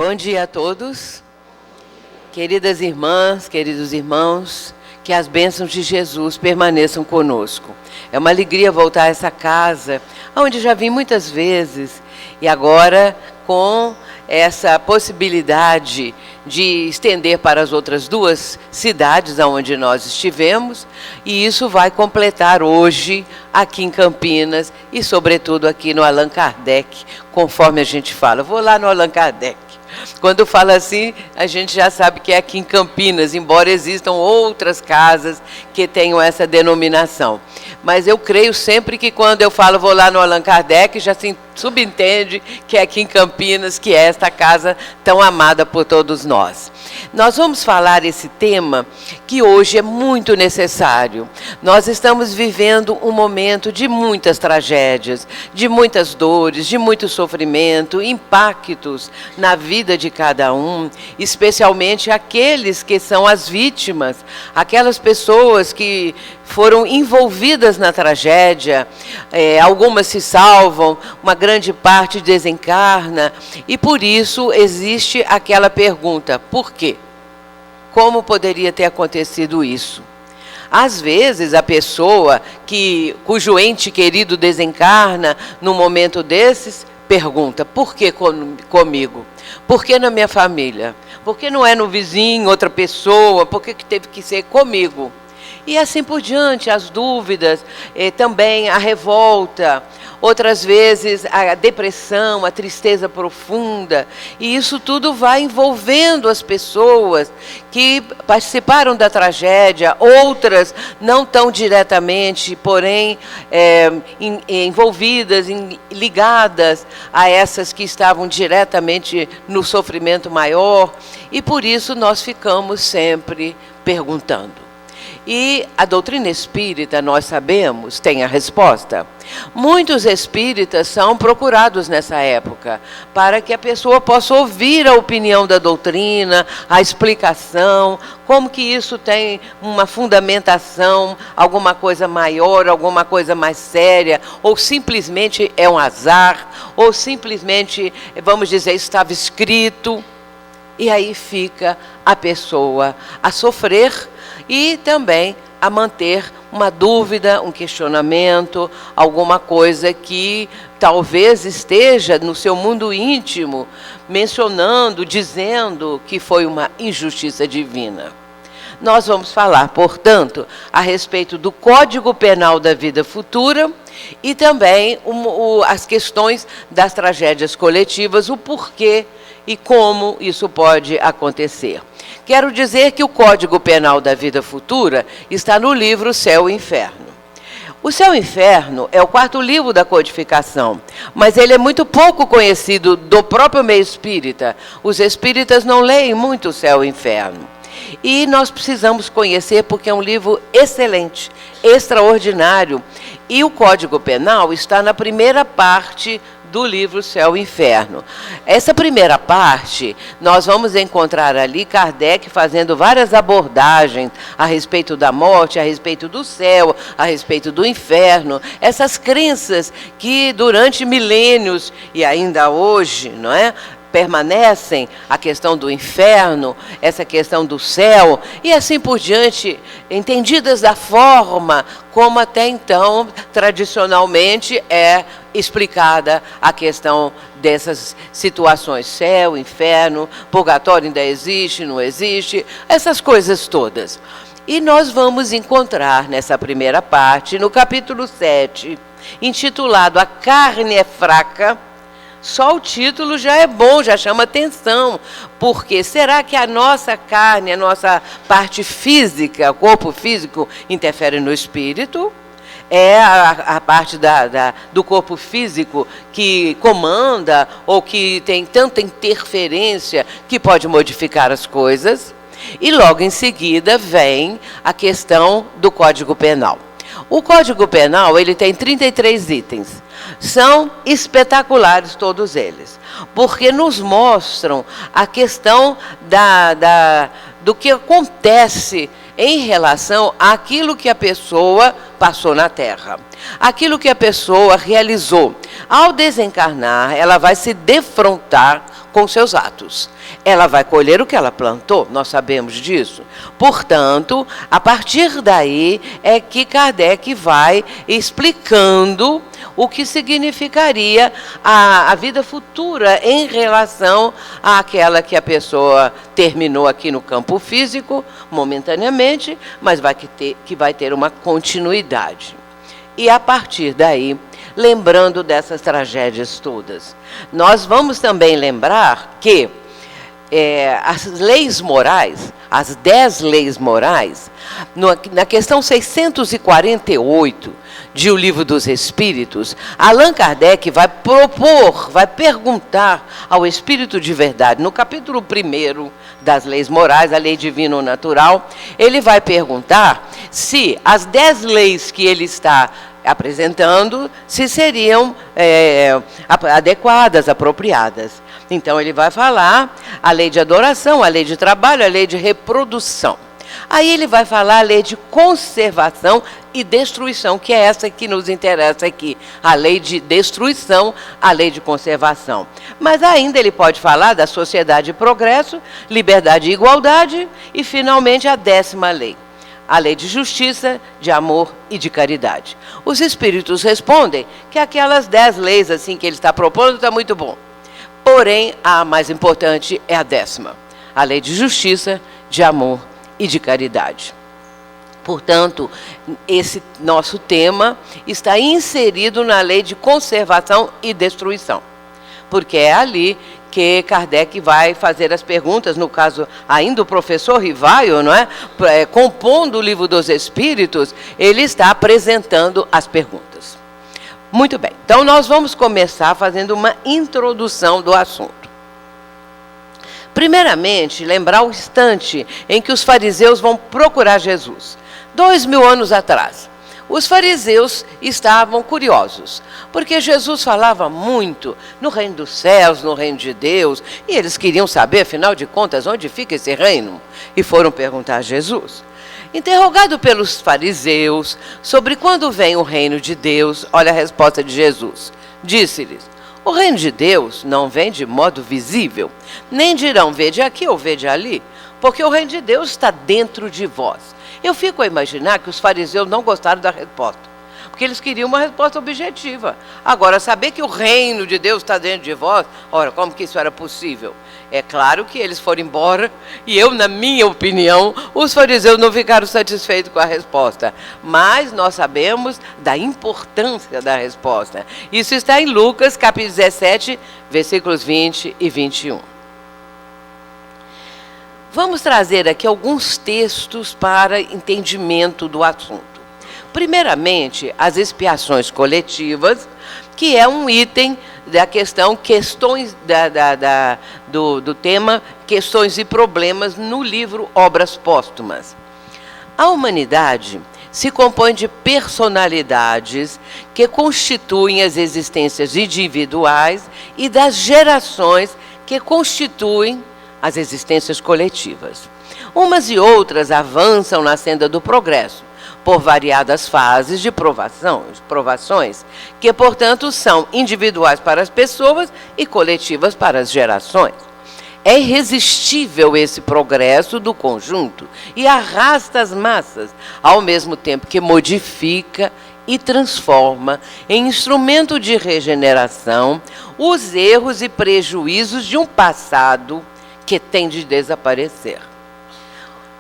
Bom dia a todos, queridas irmãs, queridos irmãos, que as bênçãos de Jesus permaneçam conosco. É uma alegria voltar a essa casa, onde já vim muitas vezes, e agora com essa possibilidade de estender para as outras duas cidades onde nós estivemos, e isso vai completar hoje aqui em Campinas e sobretudo aqui no Allan Kardec, conforme a gente fala. Vou lá no Allan Kardec. Quando fala assim, a gente já sabe que é aqui em Campinas, embora existam outras casas que tenham essa denominação. Mas eu creio sempre que quando eu falo vou lá no Allan Kardec, já se subentende que é aqui em Campinas, que é esta casa tão amada por todos nós. Nós vamos falar esse tema que hoje é muito necessário. Nós estamos vivendo um momento de muitas tragédias, de muitas dores, de muito sofrimento, impactos na vida de cada um, especialmente aqueles que são as vítimas, aquelas pessoas que foram envolvidas na tragédia, algumas se salvam, uma grande parte desencarna, e por isso existe aquela pergunta: por quê? Como poderia ter acontecido isso? Às vezes a pessoa cujo ente querido desencarna num momento desses, pergunta: por que comigo? Por que na minha família? Por que não é no vizinho, outra pessoa? Por que teve que ser comigo? E assim por diante, as dúvidas, também a revolta, outras vezes a depressão, a tristeza profunda. E isso tudo vai envolvendo as pessoas que participaram da tragédia, outras não tão diretamente, porém envolvidas, ligadas a essas que estavam diretamente no sofrimento maior. E por isso nós ficamos sempre perguntando. E a doutrina espírita, nós sabemos, tem a resposta. Muitos espíritas são procurados nessa época, para que a pessoa possa ouvir a opinião da doutrina, a explicação, como que isso tem uma fundamentação, alguma coisa maior, alguma coisa mais séria, ou simplesmente é um azar, ou simplesmente, vamos dizer, estava escrito. E aí fica a pessoa a sofrer e também a manter uma dúvida, um questionamento, alguma coisa que talvez esteja no seu mundo íntimo, mencionando, dizendo que foi uma injustiça divina. Nós vamos falar, portanto, a respeito do Código Penal da Vida Futura e também as questões das tragédias coletivas, o porquê e como isso pode acontecer. Quero dizer que o Código Penal da Vida Futura está no livro Céu e Inferno. O Céu e Inferno é o 4º livro da codificação, mas ele é muito pouco conhecido do próprio meio espírita. Os espíritas não leem muito o Céu e Inferno. E nós precisamos conhecer porque é um livro excelente, extraordinário. E o Código Penal está na primeira parte do livro Céu e Inferno. Essa primeira parte, nós vamos encontrar ali Kardec fazendo várias abordagens a respeito da morte, a respeito do céu, a respeito do inferno, essas crenças que durante milênios e ainda hoje, não é? Permanecem, a questão do inferno, essa questão do céu, e assim por diante, entendidas da forma como até então, tradicionalmente, é explicada a questão dessas situações, céu, inferno, purgatório ainda existe, não existe, essas coisas todas. E nós vamos encontrar nessa primeira parte, no capítulo 7, intitulado A Carne é Fraca. Só o título já é bom, já chama atenção, porque será que a nossa carne, a nossa parte física, o corpo físico, interfere no espírito? É a parte do corpo físico que comanda ou que tem tanta interferência que pode modificar as coisas? E logo em seguida vem a questão do Código Penal. O Código Penal ele tem 33 itens. São espetaculares todos eles, porque nos mostram a questão do que acontece em relação àquilo que a pessoa passou na Terra. Aquilo que a pessoa realizou. Ao desencarnar, ela vai se defrontar com seus atos. Ela vai colher o que ela plantou, nós sabemos disso. Portanto, a partir daí é que Kardec vai explicando o que significaria a vida futura em relação àquela que a pessoa terminou aqui no campo físico, momentaneamente, mas que vai ter uma continuidade. E a partir daí, lembrando dessas tragédias todas, nós vamos também lembrar que as leis morais, as 10 leis morais, na questão 648 de O Livro dos Espíritos, Allan Kardec vai perguntar ao Espírito de Verdade, no capítulo 1º das leis morais, a lei divina ou natural, ele vai perguntar se as 10 leis que ele está apresentando, se seriam adequadas, apropriadas. Então, ele vai falar a lei de adoração, a lei de trabalho, a lei de reprodução. Aí ele vai falar a lei de conservação e destruição, que é essa que nos interessa aqui. A lei de destruição, a lei de conservação. Mas ainda ele pode falar da sociedade e progresso, liberdade e igualdade e, finalmente, a 10ª lei. A lei de justiça, de amor e de caridade. Os espíritos respondem que aquelas 10 leis assim que ele está propondo está muito bom. Porém, a mais importante é a 10ª. A lei de justiça, de amor e de caridade. Portanto, esse nosso tema está inserido na lei de conservação e destruição. Porque é ali que Kardec vai fazer as perguntas, no caso, ainda o professor Rivaio, não é? Compondo o Livro dos Espíritos, ele está apresentando as perguntas. Muito bem, então nós vamos começar fazendo uma introdução do assunto. Primeiramente, lembrar o instante em que os fariseus vão procurar Jesus. 2000 anos atrás. Os fariseus estavam curiosos, porque Jesus falava muito no reino dos céus, no reino de Deus, e eles queriam saber, afinal de contas, onde fica esse reino. E foram perguntar a Jesus. Interrogado pelos fariseus sobre quando vem o reino de Deus, olha a resposta de Jesus. Disse-lhes: o reino de Deus não vem de modo visível, nem dirão vede aqui ou vede ali, porque o reino de Deus está dentro de vós. Eu fico a imaginar que os fariseus não gostaram da resposta, porque eles queriam uma resposta objetiva. Agora, saber que o reino de Deus está dentro de vós, ora, como que isso era possível? É claro que eles foram embora, e eu, na minha opinião, os fariseus não ficaram satisfeitos com a resposta. Mas nós sabemos da importância da resposta. Isso está em Lucas, capítulo 17, versículos 20 e 21. Vamos trazer aqui alguns textos para entendimento do assunto. Primeiramente, as expiações coletivas, que é um item da questão, do tema Questões e Problemas no livro Obras Póstumas. A humanidade se compõe de personalidades que constituem as existências individuais e das gerações que constituem as existências coletivas. Umas e outras avançam na senda do progresso, por variadas fases de provações, que, portanto, são individuais para as pessoas e coletivas para as gerações. É irresistível esse progresso do conjunto e arrasta as massas, ao mesmo tempo que modifica e transforma em instrumento de regeneração os erros e prejuízos de um passado que tem de desaparecer.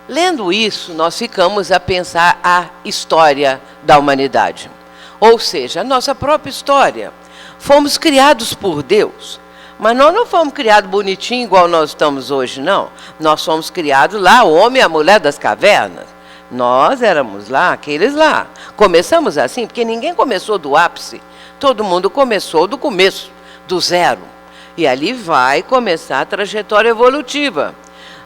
Lendo isso, nós ficamos a pensar a história da humanidade. Ou seja, a nossa própria história. Fomos criados por Deus, mas nós não fomos criados bonitinho igual nós estamos hoje, não. Nós fomos criados lá, o homem e a mulher das cavernas. Nós éramos lá, aqueles lá. Começamos assim, porque ninguém começou do ápice. Todo mundo começou do começo, do zero. E ali vai começar a trajetória evolutiva.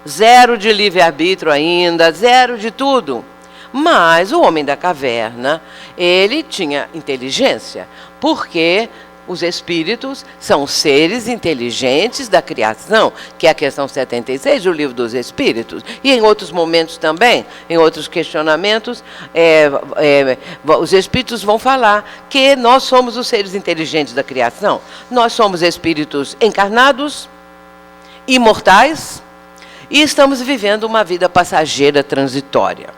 Zero de livre-arbítrio ainda, zero de tudo. Mas o homem da caverna, ele tinha inteligência, porque os espíritos são seres inteligentes da criação, que é a questão 76 do Livro dos Espíritos. E em outros momentos também, em outros questionamentos, os espíritos vão falar que nós somos os seres inteligentes da criação. Nós somos espíritos encarnados, imortais, e estamos vivendo uma vida passageira, transitória.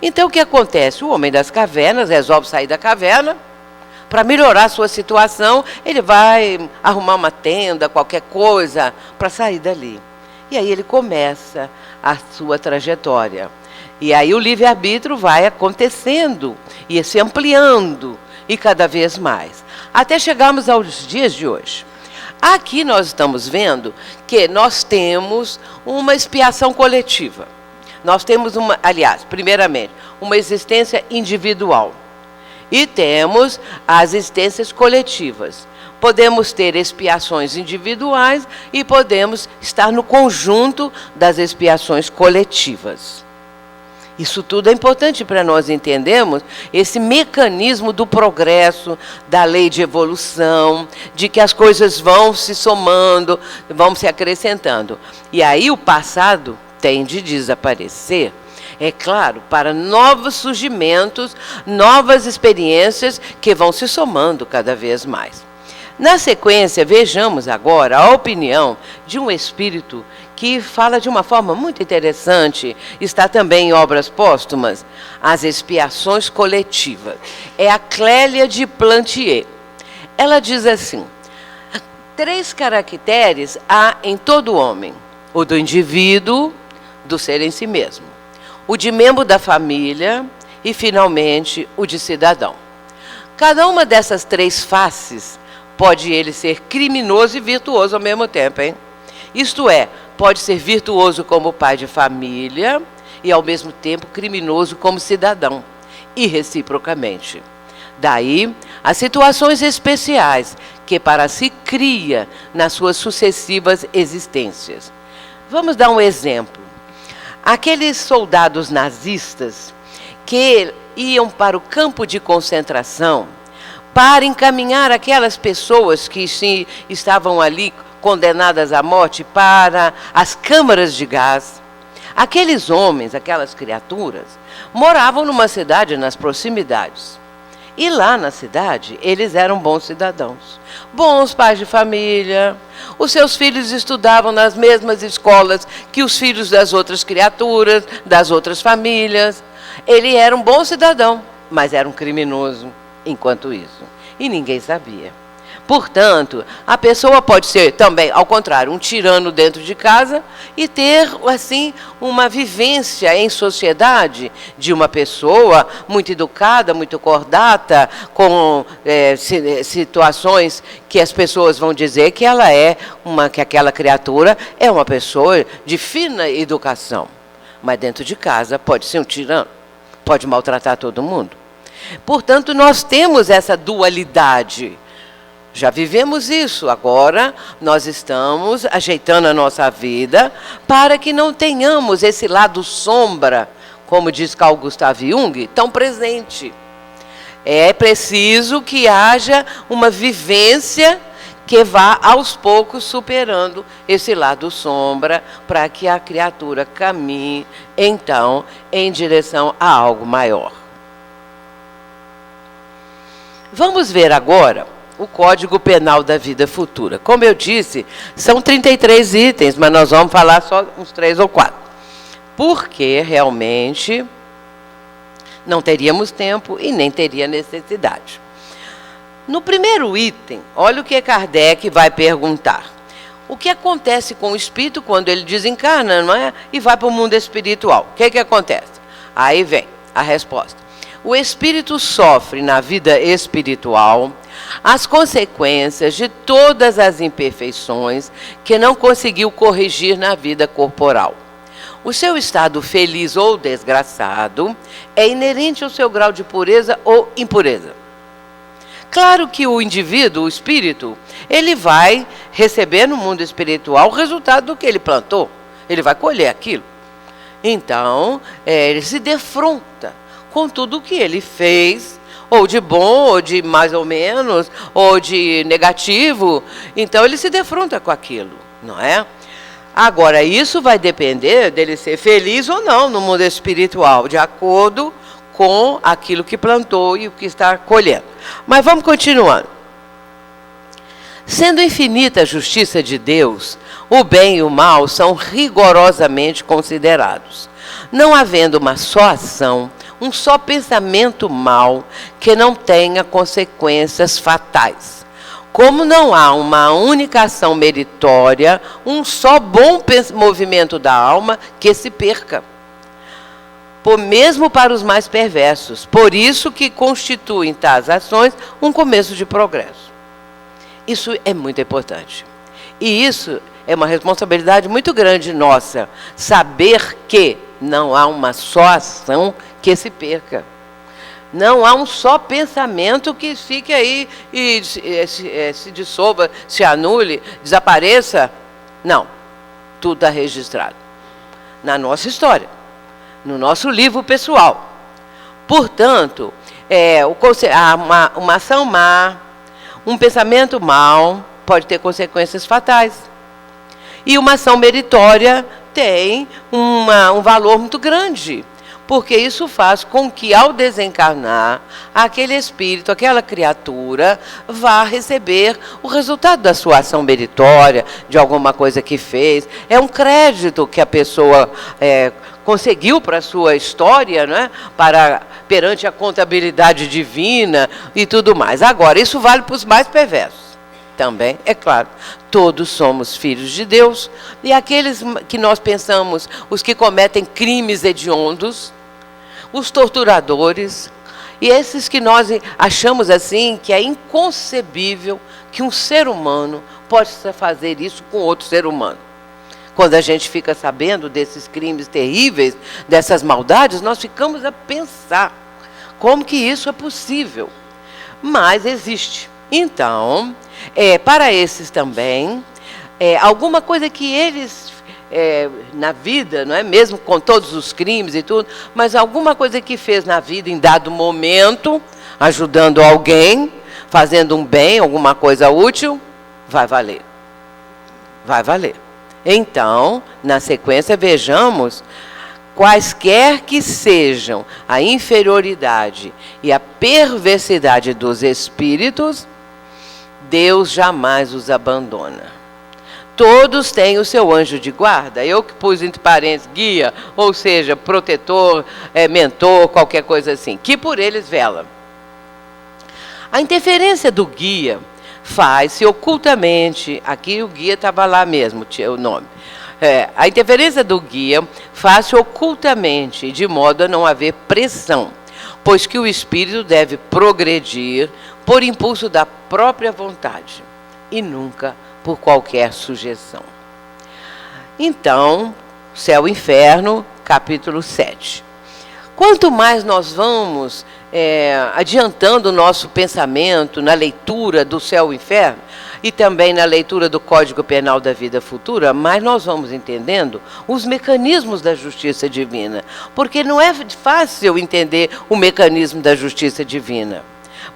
Então, o que acontece? O homem das cavernas resolve sair da caverna. Para melhorar a sua situação, ele vai arrumar uma tenda, qualquer coisa, para sair dali. E aí ele começa a sua trajetória. E aí o livre-arbítrio vai acontecendo, e se ampliando, e cada vez mais. Até chegarmos aos dias de hoje. Aqui nós estamos vendo que nós temos uma expiação coletiva. Nós temos, primeiramente, uma existência individual. E temos as existências coletivas. Podemos ter expiações individuais e podemos estar no conjunto das expiações coletivas. Isso tudo é importante para nós entendermos esse mecanismo do progresso, da lei de evolução, de que as coisas vão se somando, vão se acrescentando. E aí o passado tende a desaparecer. É claro, para novos surgimentos, novas experiências que vão se somando cada vez mais. Na sequência, vejamos agora a opinião de um espírito que fala de uma forma muito interessante, está também em obras póstumas, as expiações coletivas. É a Clélia de Plantier. Ela diz assim: 3 caracteres há em todo homem: o do indivíduo, do ser em si mesmo, o de membro da família e, finalmente, o de cidadão. Cada uma dessas 3 faces pode ele ser criminoso e virtuoso ao mesmo tempo, hein? Isto é, pode ser virtuoso como pai de família e, ao mesmo tempo, criminoso como cidadão, e reciprocamente. Daí, as situações especiais que para si cria nas suas sucessivas existências. Vamos dar um exemplo. Aqueles soldados nazistas que iam para o campo de concentração para encaminhar aquelas pessoas que estavam ali condenadas à morte para as câmaras de gás. Aqueles homens, aquelas criaturas, moravam numa cidade nas proximidades. E lá na cidade, eles eram bons cidadãos, bons pais de família. Os seus filhos estudavam nas mesmas escolas que os filhos das outras criaturas, das outras famílias. Ele era um bom cidadão, mas era um criminoso enquanto isso. E ninguém sabia. Portanto, a pessoa pode ser também, ao contrário, um tirano dentro de casa e ter, assim, uma vivência em sociedade de uma pessoa muito educada, muito cordata, com situações que as pessoas vão dizer que ela que aquela criatura é uma pessoa de fina educação. Mas dentro de casa pode ser um tirano, pode maltratar todo mundo. Portanto, nós temos essa dualidade. Já vivemos isso, agora nós estamos ajeitando a nossa vida para que não tenhamos esse lado sombra, como diz Carl Gustav Jung, tão presente. É preciso que haja uma vivência que vá aos poucos superando esse lado sombra para que a criatura caminhe, então, em direção a algo maior. Vamos ver agora o Código Penal da Vida Futura. Como eu disse, são 33 itens, mas nós vamos falar só uns 3 ou 4. Porque realmente não teríamos tempo e nem teria necessidade. No primeiro item, olha o que Kardec vai perguntar. O que acontece com o espírito quando ele desencarna, não é? E vai para o mundo espiritual? O que acontece? Aí vem a resposta. O espírito sofre na vida espiritual as consequências de todas as imperfeições que não conseguiu corrigir na vida corporal. O seu estado feliz ou desgraçado é inerente ao seu grau de pureza ou impureza. Claro que o indivíduo, o espírito, ele vai receber no mundo espiritual o resultado do que ele plantou. Ele vai colher aquilo. Então, ele se defronta com tudo o que ele fez ou de bom, ou de mais ou menos, ou de negativo. Então ele se defronta com aquilo, não é? Agora, isso vai depender dele ser feliz ou não no mundo espiritual, de acordo com aquilo que plantou e o que está colhendo. Mas vamos continuando. Sendo infinita a justiça de Deus, o bem e o mal são rigorosamente considerados, não havendo uma só ação, um só pensamento mau que não tenha consequências fatais. Como não há uma única ação meritória, um só bom movimento da alma que se perca, mesmo para os mais perversos. Por isso que constituem tais ações um começo de progresso. Isso é muito importante. E isso é uma responsabilidade muito grande nossa, saber que não há uma só ação que se perca. Não há um só pensamento que fique aí e se dissolva, se anule, desapareça. Não. Tudo está registrado na nossa história, no nosso livro pessoal. Portanto, uma ação má, um pensamento mau pode ter consequências fatais. E uma ação meritória tem um valor muito grande, porque isso faz com que, ao desencarnar, aquele espírito, aquela criatura, vá receber o resultado da sua ação meritória, de alguma coisa que fez. É um crédito que a pessoa conseguiu para a sua história, né? Perante a contabilidade divina e tudo mais. Agora, isso vale para os mais perversos. Também, é claro, todos somos filhos de Deus, e aqueles que nós pensamos, os que cometem crimes hediondos, os torturadores, e esses que nós achamos assim, que é inconcebível que um ser humano possa fazer isso com outro ser humano. Quando a gente fica sabendo desses crimes terríveis, dessas maldades, nós ficamos a pensar como que isso é possível. Mas existe. Então, para esses também, alguma coisa que eles, na vida, não é mesmo com todos os crimes e tudo, mas alguma coisa que fez na vida em dado momento, ajudando alguém, fazendo um bem, alguma coisa útil, vai valer. Vai valer. Então, na sequência, vejamos, quaisquer que sejam a inferioridade e a perversidade dos espíritos, Deus jamais os abandona. Todos têm o seu anjo de guarda. Eu que pus entre parênteses guia, ou seja, protetor, mentor, qualquer coisa assim, que por eles vela. A interferência do guia faz-se ocultamente. Aqui o guia estava lá mesmo, tinha o nome. A interferência do guia faz-se ocultamente, de modo a não haver pressão, pois que o espírito deve progredir por impulso da própria vontade e nunca por qualquer sugestão. Então, Céu e Inferno, capítulo 7. Quanto mais nós vamos adiantando o nosso pensamento na leitura do Céu e Inferno e também na leitura do Código Penal da Vida Futura, mais nós vamos entendendo os mecanismos da justiça divina, porque não é fácil entender o mecanismo da justiça divina.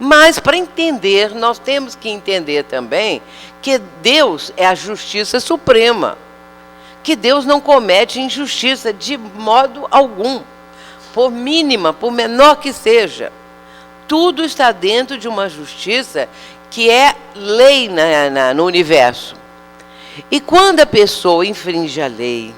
Mas, para entender, nós temos que entender também que Deus é a justiça suprema, que Deus não comete injustiça de modo algum, por mínima, por menor que seja. Tudo está dentro de uma justiça que é lei no universo. E quando a pessoa infringe a lei,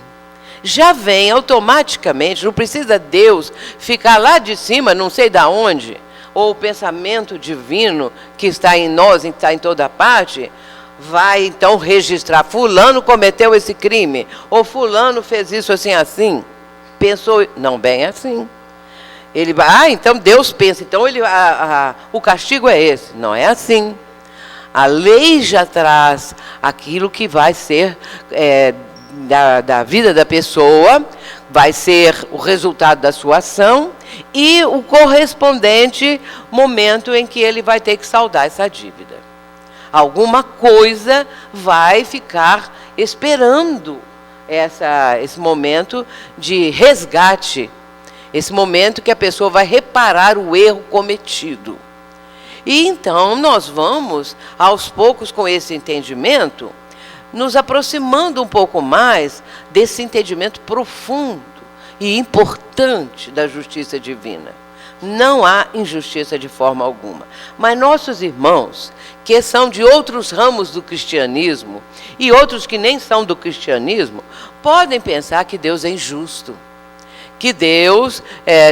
já vem automaticamente, não precisa Deus ficar lá de cima, não sei de onde, ou o pensamento divino que está em nós, que está em toda parte, vai então registrar, fulano cometeu esse crime, ou fulano fez isso assim, assim, pensou, não bem assim. Ele vai, então Deus pensa, então o castigo é esse. Não é assim. A lei já traz aquilo que vai ser da vida da pessoa, vai ser o resultado da sua ação e o correspondente momento em que ele vai ter que saldar essa dívida. Alguma coisa vai ficar esperando esse momento de resgate, esse momento que a pessoa vai reparar o erro cometido. E então nós vamos, aos poucos, com esse entendimento, nos aproximando um pouco mais desse entendimento profundo e importante da justiça divina. Não há injustiça de forma alguma. Mas nossos irmãos, que são de outros ramos do cristianismo, e outros que nem são do cristianismo, podem pensar que Deus é injusto, que Deus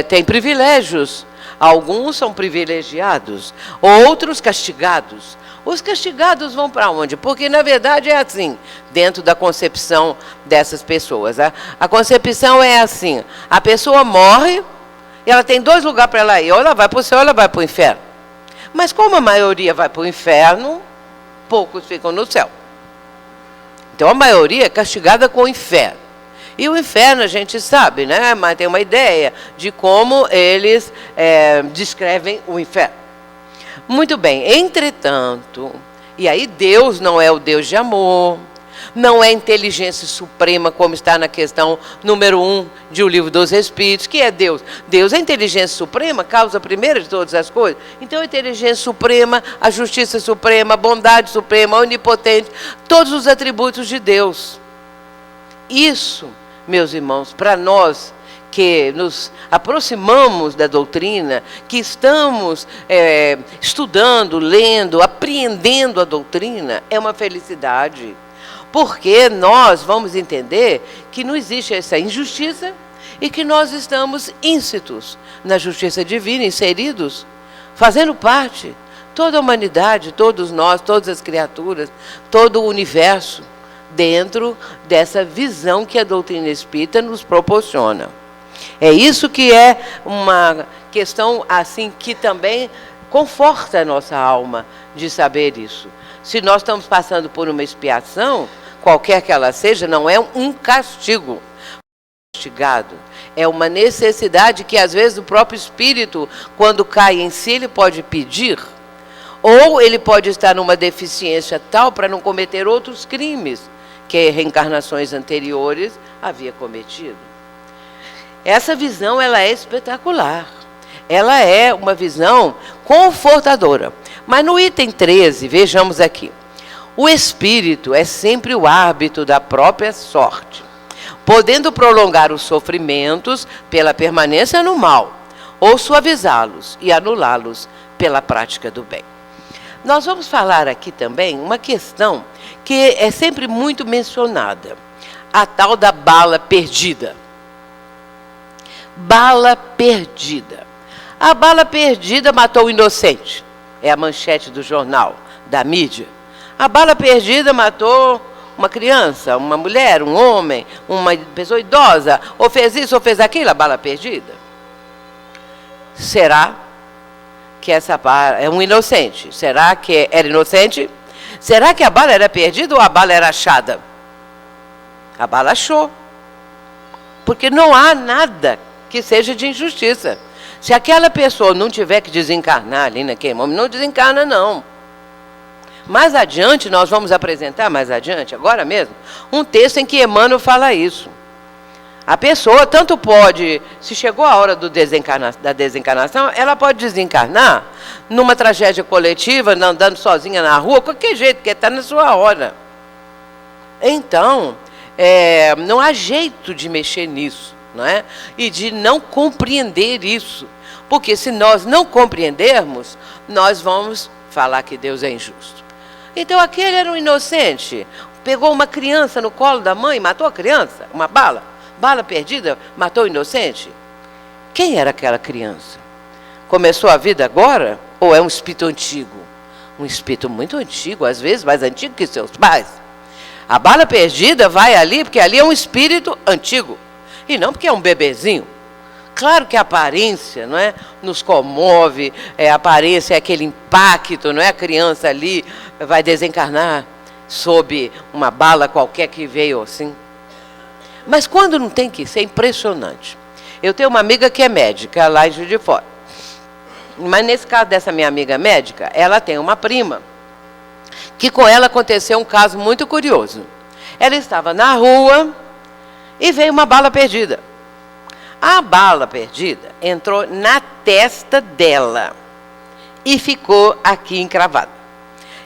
tem privilégios. Alguns são privilegiados, outros castigados. Os castigados vão para onde? Porque, na verdade, é assim, dentro da concepção dessas pessoas. A concepção é assim, a pessoa morre, e ela tem 2 lugares para ela ir, ou ela vai para o céu ou ela vai para o inferno. Mas como a maioria vai para o inferno, poucos ficam no céu. Então a maioria é castigada com o inferno. E o inferno a gente sabe, né? Mas tem uma ideia de como eles descrevem o inferno. Muito bem, entretanto, e aí Deus não é o Deus de amor, não é inteligência suprema, como está na questão número 1 de O Livro dos Espíritos, que é Deus. Deus é inteligência suprema, causa primeira de todas as coisas. Então a inteligência suprema, a justiça suprema, a bondade suprema, a onipotente, todos os atributos de Deus. Isso, meus irmãos, para nós que nos aproximamos da doutrina, que estamos estudando, lendo, apreendendo a doutrina, é uma felicidade. Porque nós vamos entender que não existe essa injustiça e que nós estamos íncitos na justiça divina, inseridos, fazendo parte, toda a humanidade, todos nós, todas as criaturas, todo o universo, dentro dessa visão que a doutrina espírita nos proporciona. É isso que é uma questão assim que também conforta a nossa alma de saber isso. Se nós estamos passando por uma expiação, qualquer que ela seja, não é um castigo. Castigado é uma necessidade que às vezes o próprio espírito, quando cai em si, ele pode pedir, ou ele pode estar numa deficiência tal para não cometer outros crimes que reencarnações anteriores havia cometido. Essa visão, ela é espetacular. Ela é uma visão confortadora. Mas no item 13, vejamos aqui. O espírito é sempre o árbitro da própria sorte, podendo prolongar os sofrimentos pela permanência no mal, ou suavizá-los e anulá-los pela prática do bem. Nós vamos falar aqui também uma questão que é sempre muito mencionada, a tal da bala perdida. Bala perdida. A bala perdida matou o inocente. É a manchete do jornal, da mídia. A bala perdida matou uma criança, uma mulher, um homem, uma pessoa idosa, ou fez isso, ou fez aquilo, a bala perdida. Será que essa bala é um inocente? Será que era inocente? Será que a bala era perdida ou a bala era achada? A bala achou. Porque não há nada que seja de injustiça. Se aquela pessoa não tiver que desencarnar ali naquele momento, não desencarna não. Mais adiante, nós vamos apresentar, mais adiante, agora mesmo, um texto em que Emmanuel fala isso. A pessoa tanto pode, se chegou a hora da desencarnação, ela pode desencarnar numa tragédia coletiva, andando sozinha na rua, qualquer jeito, porque está na sua hora. Então, não há jeito de mexer nisso, não é? E de não compreender isso. Porque se nós não compreendermos, nós vamos falar que Deus é injusto. Então aquele era um inocente, pegou uma criança no colo da mãe, matou a criança, uma bala perdida, matou o inocente. Quem era aquela criança? Começou a vida agora? Ou é um espírito antigo? Um espírito muito antigo, às vezes mais antigo que seus pais. A bala perdida vai ali, porque ali é um espírito antigo, e não porque é um bebezinho. Claro que a aparência, não é, nos comove, a aparência é aquele impacto, não é? A criança ali vai desencarnar sob uma bala qualquer que veio assim. Mas quando não tem que ser, é impressionante. Eu tenho uma amiga que é médica lá em Juiz de Fora. Mas nesse caso dessa minha amiga médica, ela tem uma prima, que com ela aconteceu um caso muito curioso. Ela estava na rua e veio uma bala perdida. A bala perdida entrou na testa dela e ficou aqui encravada.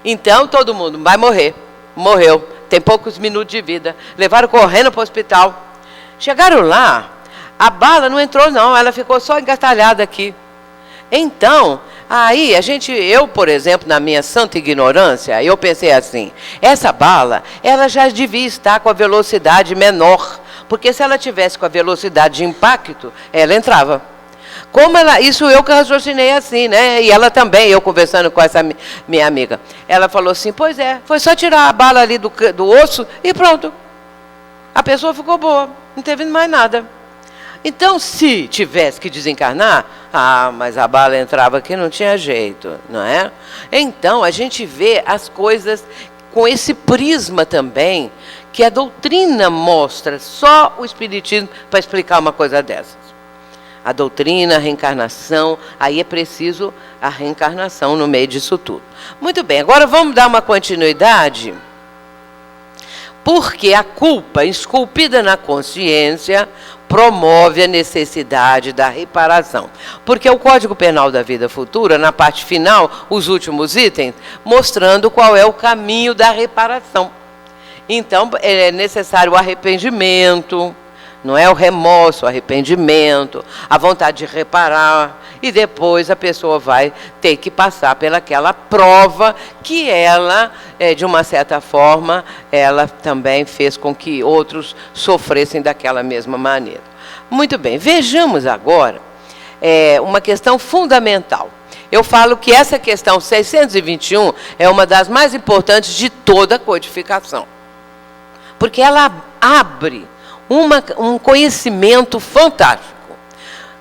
Então, todo mundo vai morrer. Morreu. Tem poucos minutos de vida. Levaram correndo para o hospital. Chegaram lá, a bala não entrou não, ela ficou só engatalhada aqui. Então, aí eu, por exemplo, na minha santa ignorância, eu pensei assim, essa bala, ela já devia estar com a velocidade menor, porque se ela tivesse com a velocidade de impacto, ela entrava. Isso eu que raciocinei assim, né? E ela também, eu conversando com essa minha amiga, ela falou assim, pois é, foi só tirar a bala ali do osso e pronto. A pessoa ficou boa, não teve mais nada. Então, se tivesse que desencarnar, mas a bala entrava aqui, não tinha jeito, não é? Então, a gente vê as coisas com esse prisma também, que a doutrina mostra, só o Espiritismo para explicar uma coisa dessas. A doutrina, a reencarnação, aí é preciso a reencarnação no meio disso tudo. Muito bem, agora vamos dar uma continuidade, porque a culpa esculpida na consciência promove a necessidade da reparação. Porque o Código Penal da Vida Futura, na parte final, os últimos itens, mostrando qual é o caminho da reparação. Então, é necessário o arrependimento, não é o remorso, o arrependimento, a vontade de reparar, e depois a pessoa vai ter que passar pelaquela prova que ela, de uma certa forma, ela também fez com que outros sofressem daquela mesma maneira. Muito bem, vejamos agora uma questão fundamental. Eu falo que essa questão 621 é uma das mais importantes de toda a codificação, porque ela abre um conhecimento fantástico.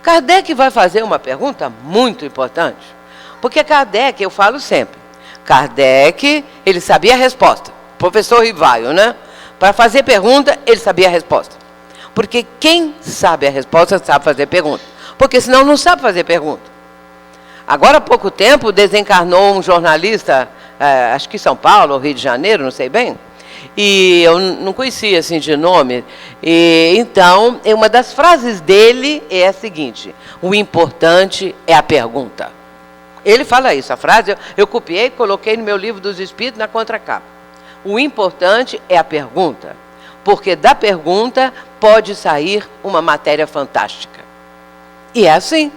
Kardec vai fazer uma pergunta muito importante, porque Kardec, eu falo sempre, Kardec, ele sabia a resposta. Professor Rivaio, né? Para fazer pergunta, ele sabia a resposta. Porque quem sabe a resposta sabe fazer pergunta. Porque senão não sabe fazer pergunta. Agora há pouco tempo desencarnou um jornalista, acho que em São Paulo ou Rio de Janeiro, não sei bem, e eu não conhecia assim de nome. Então, uma das frases dele é a seguinte: o importante é a pergunta. Ele fala isso, a frase eu copiei, coloquei no meu livro dos Espíritos na contracapa. O importante é a pergunta, porque da pergunta pode sair uma matéria fantástica. E é assim.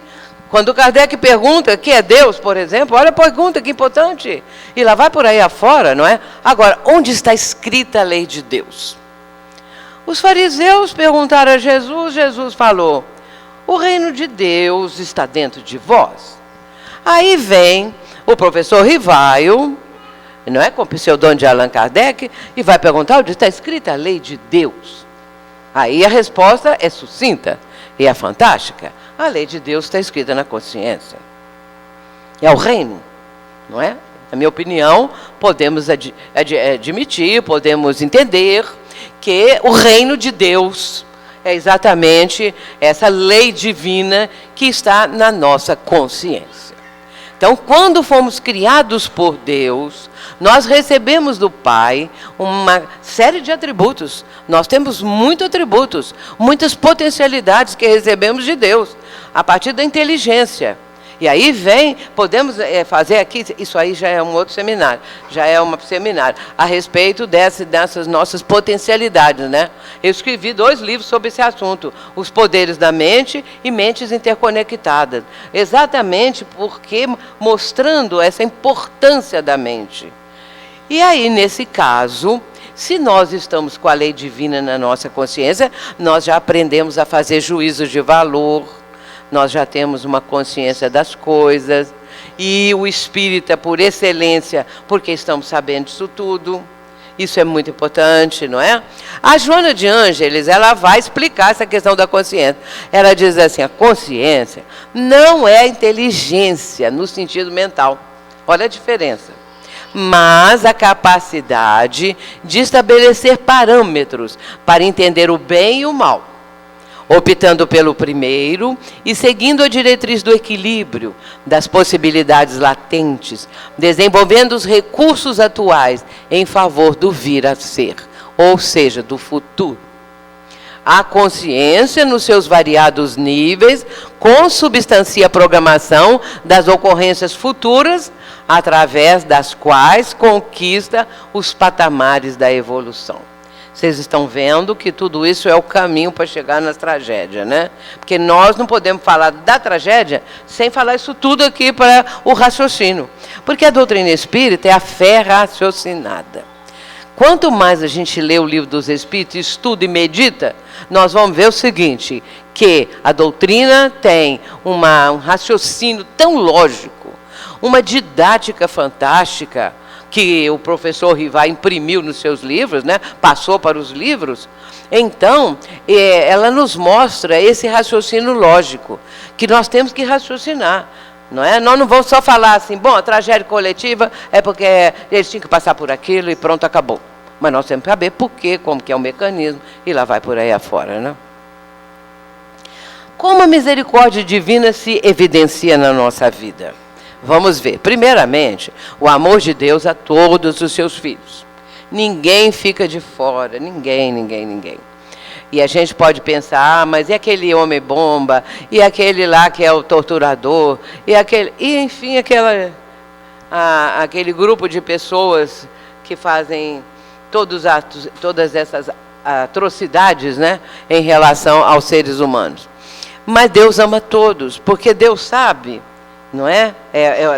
Quando Kardec pergunta o que é Deus, por exemplo, olha a pergunta, que importante. E lá vai por aí afora, não é? Agora, onde está escrita a lei de Deus? Os fariseus perguntaram a Jesus, Jesus falou, o reino de Deus está dentro de vós. Aí vem o professor Rivaio, não é, com o pseudônimo de Allan Kardec, e vai perguntar onde está escrita a lei de Deus. Aí a resposta é sucinta e é fantástica. A lei de Deus está escrita na consciência. É o reino, não é? Na minha opinião, podemos admitir, podemos entender que o reino de Deus é exatamente essa lei divina que está na nossa consciência. Então, quando fomos criados por Deus, nós recebemos do Pai uma série de atributos. Nós temos muitos atributos, muitas potencialidades que recebemos de Deus, a partir da inteligência. E aí podemos fazer aqui, isso aí já é um outro seminário, a respeito dessas nossas potencialidades, né? Eu escrevi 2 livros sobre esse assunto, Os Poderes da Mente e Mentes Interconectadas, exatamente porque mostrando essa importância da mente. E aí, nesse caso, se nós estamos com a lei divina na nossa consciência, nós já aprendemos a fazer juízos de valor, nós já temos uma consciência das coisas, e o espírita por excelência, porque estamos sabendo disso tudo. Isso é muito importante, não é? A Joana de Ângeles, ela vai explicar essa questão da consciência. Ela diz assim, a consciência não é a inteligência no sentido mental. Olha a diferença. Mas a capacidade de estabelecer parâmetros para entender o bem e o mal, optando pelo primeiro e seguindo a diretriz do equilíbrio, das possibilidades latentes, desenvolvendo os recursos atuais em favor do vir a ser, ou seja, do futuro. a consciência nos seus variados níveis, consubstancia a programação das ocorrências futuras, através das quais conquista os patamares da evolução. Vocês estão vendo que tudo isso é o caminho para chegar nas tragédias, né? Porque nós não podemos falar da tragédia sem falar isso tudo aqui para o raciocínio. Porque a doutrina espírita é a fé raciocinada. Quanto mais a gente lê o livro dos Espíritos, estuda e medita, nós vamos ver o seguinte, que a doutrina tem um raciocínio tão lógico, uma didática fantástica, que o professor Rivai imprimiu nos seus livros, né? Passou para os livros. Então, ela nos mostra esse raciocínio lógico, que nós temos que raciocinar. Não é? Nós não vamos só falar assim, bom, a tragédia coletiva é porque eles tinham que passar por aquilo e pronto, acabou. Mas nós temos que saber por quê, como que é o mecanismo, e lá vai por aí afora. Né? Como a misericórdia divina se evidencia na nossa vida? Vamos ver. Primeiramente, o amor de Deus a todos os seus filhos. Ninguém fica de fora, ninguém. E a gente pode pensar, mas e aquele homem-bomba? E aquele lá que é o torturador? E enfim, aquele grupo de pessoas que fazem todas essas atrocidades, né, em relação aos seres humanos. Mas Deus ama todos, porque Deus sabe... Não é?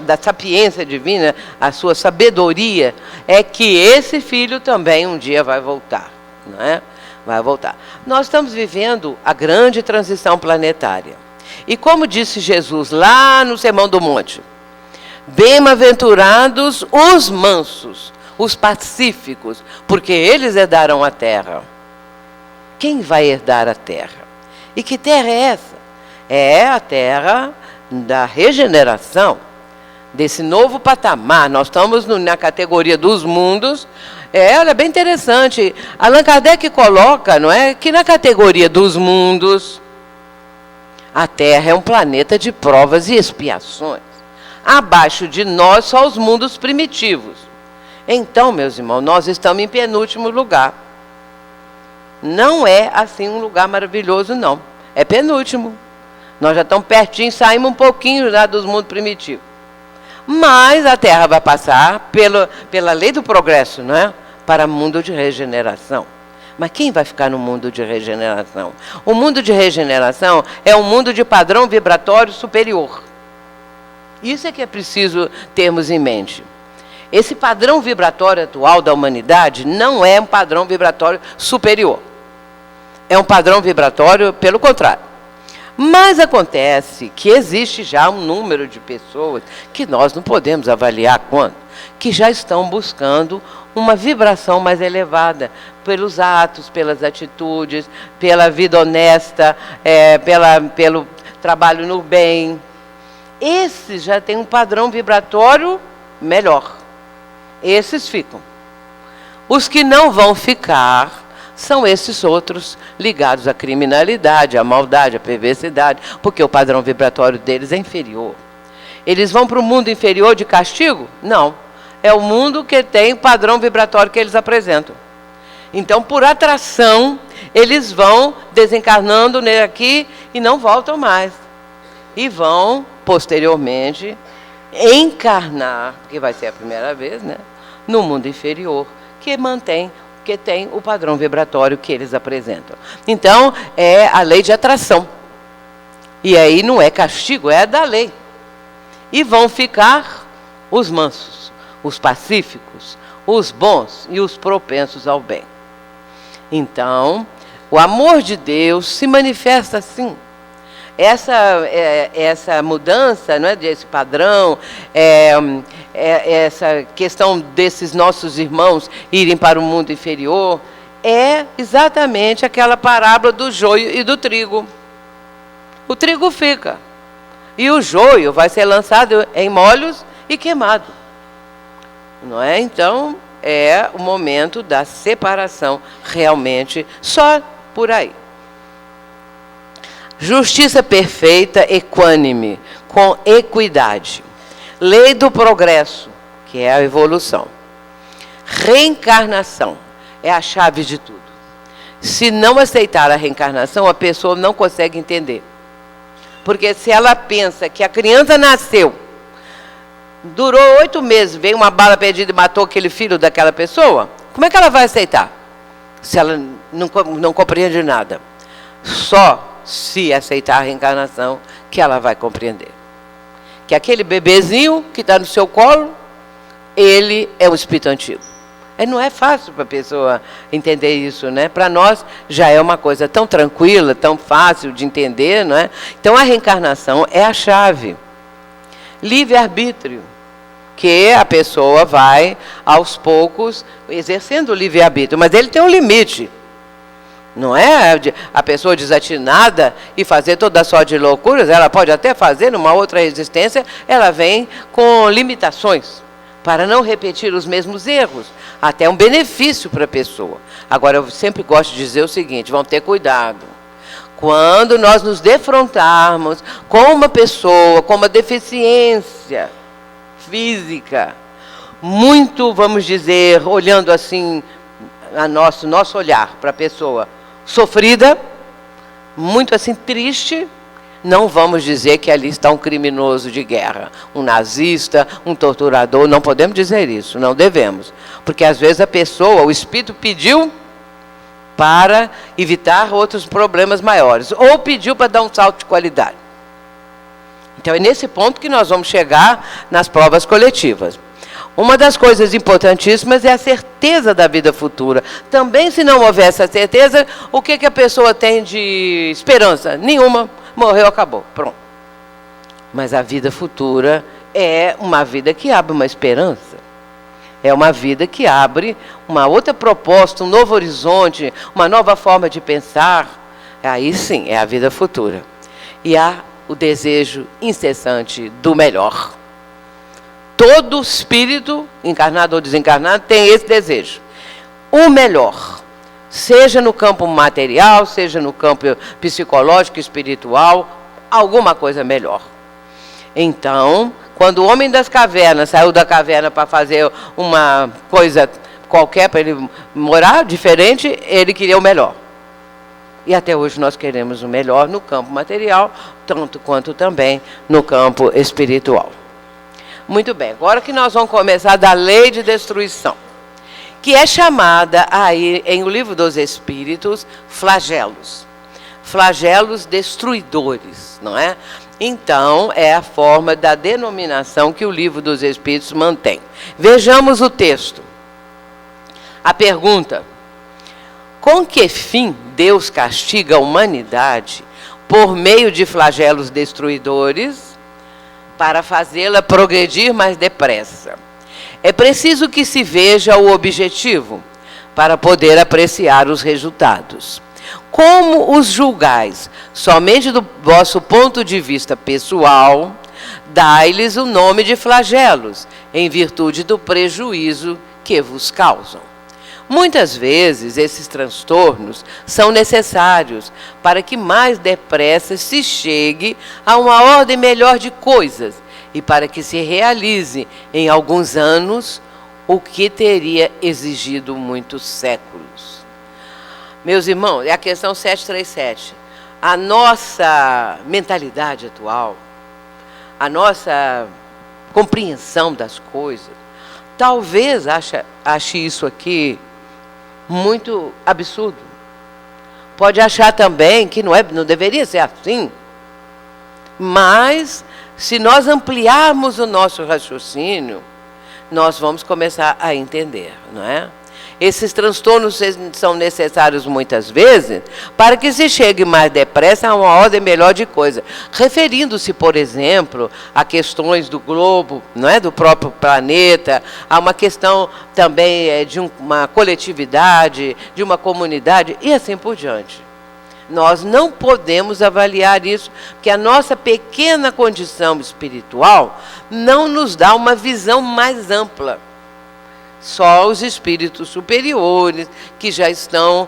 Da sapiência divina, a sua sabedoria, é que esse filho também um dia vai voltar. Não é? Vai voltar. Nós estamos vivendo a grande transição planetária. E como disse Jesus lá no Sermão do Monte, bem-aventurados os mansos, os pacíficos, porque eles herdarão a terra. Quem vai herdar a terra? E que terra é essa? É a terra da regeneração, desse novo patamar. Nós estamos na categoria dos mundos. Ela é bem interessante. Allan Kardec coloca, não é, que na categoria dos mundos, a Terra é um planeta de provas e expiações. Abaixo de nós, só os mundos primitivos. Então, meus irmãos, nós estamos em penúltimo lugar. Não é assim um lugar maravilhoso, não. É penúltimo. Nós já estamos pertinho, saímos um pouquinho lá dos mundos primitivos. Mas a Terra vai passar pela lei do progresso, não é? Para o mundo de regeneração. Mas quem vai ficar no mundo de regeneração? O mundo de regeneração é um mundo de padrão vibratório superior. Isso é que é preciso termos em mente. Esse padrão vibratório atual da humanidade não é um padrão vibratório superior. É um padrão vibratório pelo contrário. Mas acontece que existe já um número de pessoas que nós não podemos avaliar quanto, que já estão buscando uma vibração mais elevada pelos atos, pelas atitudes, pela vida honesta, pelo trabalho no bem. Esses já têm um padrão vibratório melhor. Esses ficam. Os que não vão ficar são esses outros ligados à criminalidade, à maldade, à perversidade, porque o padrão vibratório deles é inferior. Eles vão para o mundo inferior de castigo? Não. É o mundo que tem o padrão vibratório que eles apresentam. Então, por atração, eles vão desencarnando aqui e não voltam mais. E vão, posteriormente, encarnar, que vai ser a primeira vez, né, no mundo inferior, que tem o padrão vibratório que eles apresentam. Então, é a lei de atração. E aí não é castigo, é da lei. E vão ficar os mansos, os pacíficos, os bons e os propensos ao bem. Então, o amor de Deus se manifesta assim. Essa mudança, não é, desse padrão, essa questão desses nossos irmãos irem para o mundo inferior, é exatamente aquela parábola do joio e do trigo. O trigo fica, e o joio vai ser lançado em molhos e queimado. Não é? Então, é o momento da separação, realmente, só por aí. Justiça perfeita, equânime, com equidade. Lei do progresso, que é a evolução. Reencarnação é a chave de tudo. se não aceitar a reencarnação, a pessoa não consegue entender. Porque se ela pensa que a criança nasceu, durou 8 meses, veio uma bala perdida e matou aquele filho daquela pessoa, como é que ela vai aceitar? Se ela não compreende nada. Só se aceitar a reencarnação que ela vai compreender. Que aquele bebezinho que está no seu colo, ele é um espírito antigo. Não é fácil para a pessoa entender isso, né? Para nós já é uma coisa tão tranquila, tão fácil de entender, não é? Então a reencarnação é a chave. Livre-arbítrio, que a pessoa vai, aos poucos, exercendo o livre-arbítrio, mas ele tem um limite. Não é a pessoa desatinada e fazer toda sorte de loucuras, ela pode até fazer numa outra existência, ela vem com limitações, para não repetir os mesmos erros, até um benefício para a pessoa. Agora, eu sempre gosto de dizer o seguinte, vamos ter cuidado. Quando nós nos defrontarmos com uma pessoa com uma deficiência física, muito, vamos dizer, olhando assim, nosso olhar para a pessoa sofrida, muito assim triste, não vamos dizer que ali está um criminoso de guerra, um nazista, um torturador, não podemos dizer isso, não devemos. Porque às vezes a pessoa, o espírito pediu para evitar outros problemas maiores, ou pediu para dar um salto de qualidade. Então é nesse ponto que nós vamos chegar nas provas coletivas. Uma das coisas importantíssimas é a certeza da vida futura. Também, se não houver essa certeza, o que a pessoa tem de esperança? Nenhuma. Morreu, acabou. Pronto. Mas a vida futura é uma vida que abre uma esperança. É uma vida que abre uma outra proposta, um novo horizonte, uma nova forma de pensar. Aí sim, é a vida futura. E há o desejo incessante do melhor. Todo espírito, encarnado ou desencarnado, tem esse desejo. O melhor. Seja no campo material, seja no campo psicológico, espiritual, alguma coisa melhor. Então, quando o homem das cavernas saiu da caverna para fazer uma coisa qualquer, para ele morar diferente, ele queria o melhor. E até hoje nós queremos o melhor no campo material, tanto quanto também no campo espiritual. Muito bem, agora que nós vamos começar da lei de destruição, que é chamada aí em O Livro dos Espíritos, flagelos. Flagelos destruidores, não é? Então, é a forma da denominação que o Livro dos Espíritos mantém. Vejamos o texto. A pergunta: com que fim Deus castiga a humanidade por meio de flagelos destruidores para fazê-la progredir mais depressa? É preciso que se veja o objetivo para poder apreciar os resultados. Como os julgais somente do vosso ponto de vista pessoal, dai-lhes o nome de flagelos, em virtude do prejuízo que vos causam. Muitas vezes, esses transtornos são necessários para que mais depressa se chegue a uma ordem melhor de coisas e para que se realize em alguns anos o que teria exigido muitos séculos. Meus irmãos, é a questão 737. A nossa mentalidade atual, a nossa compreensão das coisas, talvez ache isso aqui muito absurdo. Pode achar também que não deveria ser assim. Mas, se nós ampliarmos o nosso raciocínio, nós vamos começar a entender, não é? Esses transtornos são necessários muitas vezes para que se chegue mais depressa a uma ordem melhor de coisa. Referindo-se, por exemplo, a questões do globo, não é? Do próprio planeta, a uma questão também de uma coletividade, de uma comunidade e assim por diante. Nós não podemos avaliar isso, porque a nossa pequena condição espiritual não nos dá uma visão mais ampla. Só os espíritos superiores, que já estão,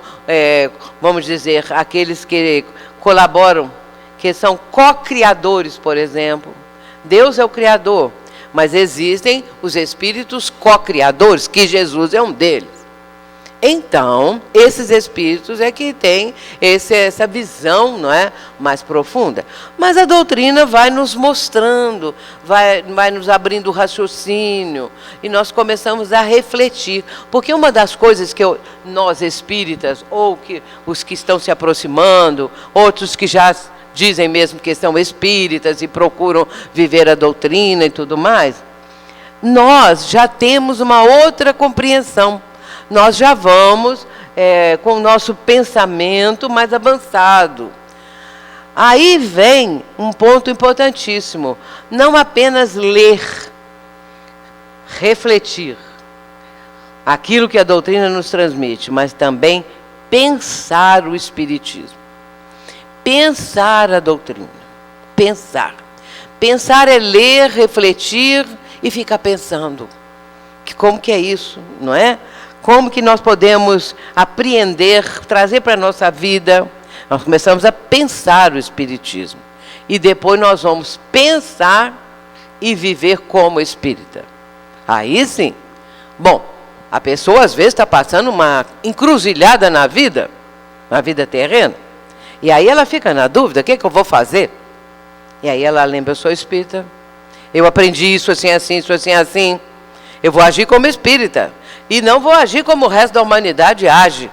vamos dizer, aqueles que colaboram, que são co-criadores, por exemplo. Deus é o Criador, mas existem os espíritos co-criadores, que Jesus é um deles. Então, esses espíritos é que têm essa visão, não é, mais profunda. Mas a doutrina vai nos mostrando, vai nos abrindo o raciocínio, e nós começamos a refletir. Porque uma das coisas que nós espíritas, ou que os que estão se aproximando, outros que já dizem mesmo que são espíritas e procuram viver a doutrina e tudo mais, nós já temos uma outra compreensão. Nós já vamos com o nosso pensamento mais avançado. Aí vem um ponto importantíssimo. Não apenas ler, refletir aquilo que a doutrina nos transmite, mas também pensar o Espiritismo. Pensar a doutrina. Pensar. Pensar é ler, refletir e ficar pensando. Como que é isso, não é? Como que nós podemos apreender, trazer para a nossa vida? Nós começamos a pensar o Espiritismo. E depois nós vamos pensar e viver como espírita. Aí sim. Bom, a pessoa às vezes está passando uma encruzilhada na vida terrena. E aí ela fica na dúvida, o que é que eu vou fazer? E aí ela lembra, eu sou espírita. Eu aprendi isso assim, assim, isso assim, assim. Eu vou agir como espírita. E não vou agir como o resto da humanidade age.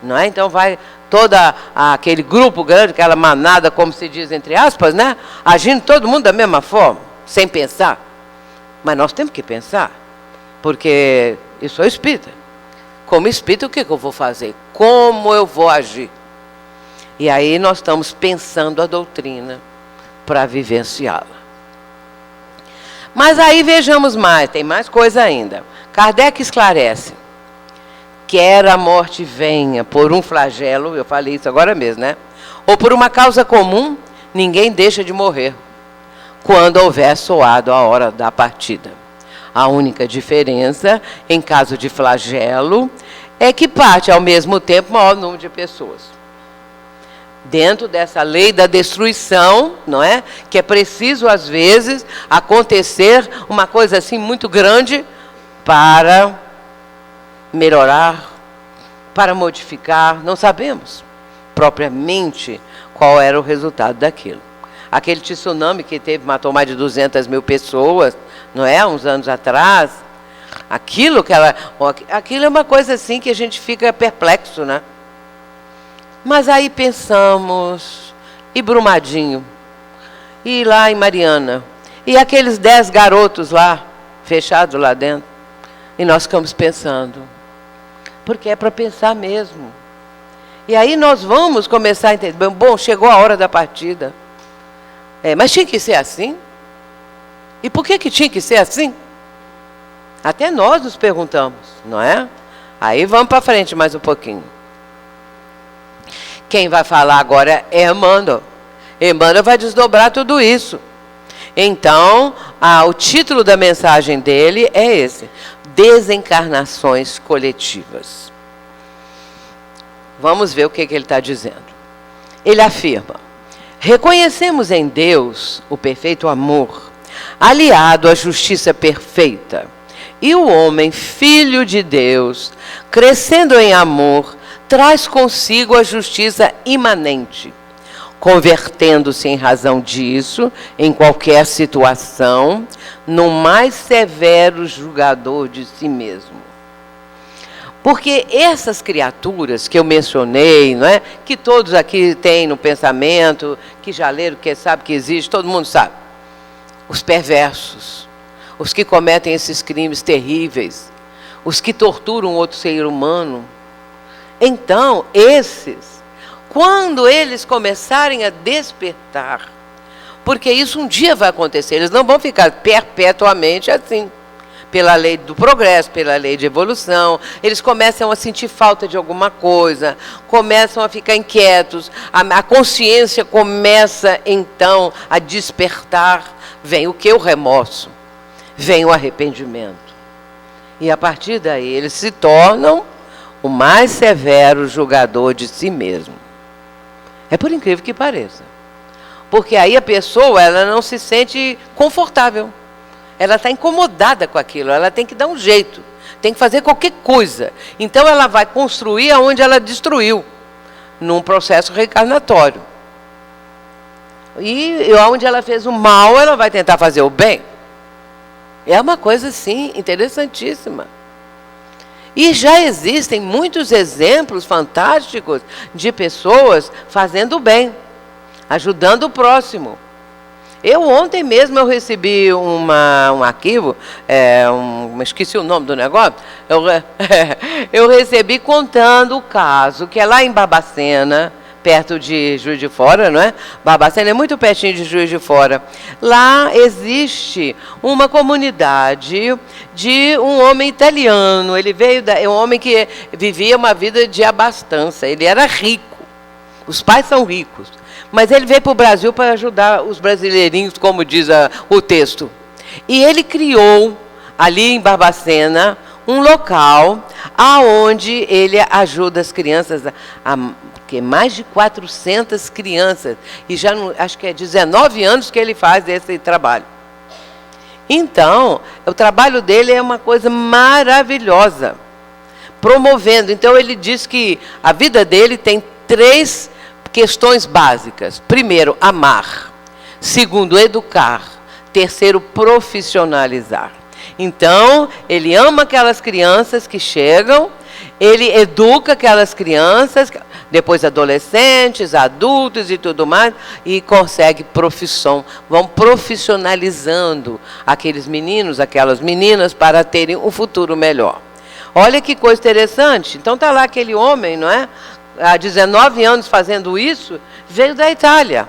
Não é? Então vai todo aquele grupo grande, aquela manada, como se diz entre aspas, né? Agindo todo mundo da mesma forma, sem pensar. Mas nós temos que pensar. Porque eu sou espírita. Como espírita, o que eu vou fazer? Como eu vou agir? E aí nós estamos pensando a doutrina para vivenciá-la. Mas aí vejamos mais, tem mais coisa ainda. Kardec esclarece: quer a morte venha por um flagelo, eu falei isso agora mesmo, né? Ou por uma causa comum, ninguém deixa de morrer quando houver soado a hora da partida. A única diferença, em caso de flagelo, é que parte ao mesmo tempo o maior número de pessoas. Dentro dessa lei da destruição, não é? Que é preciso, às vezes, acontecer uma coisa assim muito grande para melhorar, para modificar, não sabemos propriamente qual era o resultado daquilo. Aquele tsunami que matou mais de 200 mil pessoas, não é? Uns anos atrás, aquilo é uma coisa assim que a gente fica perplexo, né? Mas aí pensamos, e Brumadinho, e lá em Mariana, e aqueles 10 garotos lá, fechados lá dentro, e nós ficamos pensando, porque é para pensar mesmo. E aí nós vamos começar a entender, bom, chegou a hora da partida. Mas tinha que ser assim? E por que tinha que ser assim? Até nós nos perguntamos, não é? Aí vamos para frente mais um pouquinho. Quem vai falar agora é Emmanuel. Emmanuel vai desdobrar tudo isso. Então, o título da mensagem dele é esse: Desencarnações Coletivas. Vamos ver o que ele está dizendo. Ele afirma: reconhecemos em Deus o perfeito amor, aliado à justiça perfeita. E o homem, filho de Deus, crescendo em amor, traz consigo a justiça imanente, convertendo-se em razão disso, em qualquer situação, no mais severo julgador de si mesmo. Porque essas criaturas que eu mencionei, não é? Que todos aqui têm no pensamento, que já leram, que sabe que existe, todo mundo sabe. Os perversos, os que cometem esses crimes terríveis, os que torturam outro ser humano. Então, esses, quando eles começarem a despertar, porque isso um dia vai acontecer, eles não vão ficar perpetuamente assim, pela lei do progresso, pela lei de evolução, eles começam a sentir falta de alguma coisa, começam a ficar inquietos, a consciência começa então a despertar, vem o que? O remorso, vem o arrependimento. E a partir daí eles se tornam o mais severo julgador de si mesmo. É por incrível que pareça. Porque aí a pessoa, ela não se sente confortável. Ela está incomodada com aquilo, ela tem que dar um jeito tem que fazer qualquer coisa. Então ela vai construir aonde ela destruiu, num processo reencarnatório. E onde ela fez o mal, ela vai tentar fazer o bem. É uma coisa, assim, interessantíssima. E já existem muitos exemplos fantásticos de pessoas fazendo o bem, ajudando o próximo. Ontem mesmo eu recebi um arquivo, esqueci o nome do negócio, eu recebi contando o caso, que é lá em Barbacena, perto de Juiz de Fora, não é? Barbacena é muito pertinho de Juiz de Fora. Lá existe uma comunidade de um homem italiano. Ele veio um homem que vivia uma vida de abastança. Ele era rico. Os pais são ricos. Mas ele veio para o Brasil para ajudar os brasileirinhos, como diz o texto. E ele criou, ali em Barbacena, um local aonde ele ajuda as crianças, que mais de 400 crianças, e já acho que é 19 anos que ele faz esse trabalho. Então, o trabalho dele é uma coisa maravilhosa, promovendo. Então, ele diz que a vida dele tem 3 questões básicas. Primeiro, amar. Segundo, educar. Terceiro, profissionalizar. Então, ele ama aquelas crianças que chegam, ele educa aquelas crianças, depois adolescentes, adultos e tudo mais, e consegue profissão. Vão profissionalizando aqueles meninos, aquelas meninas, para terem um futuro melhor. Olha que coisa interessante. Então, está lá aquele homem, não é? Há 19 anos fazendo isso, veio da Itália.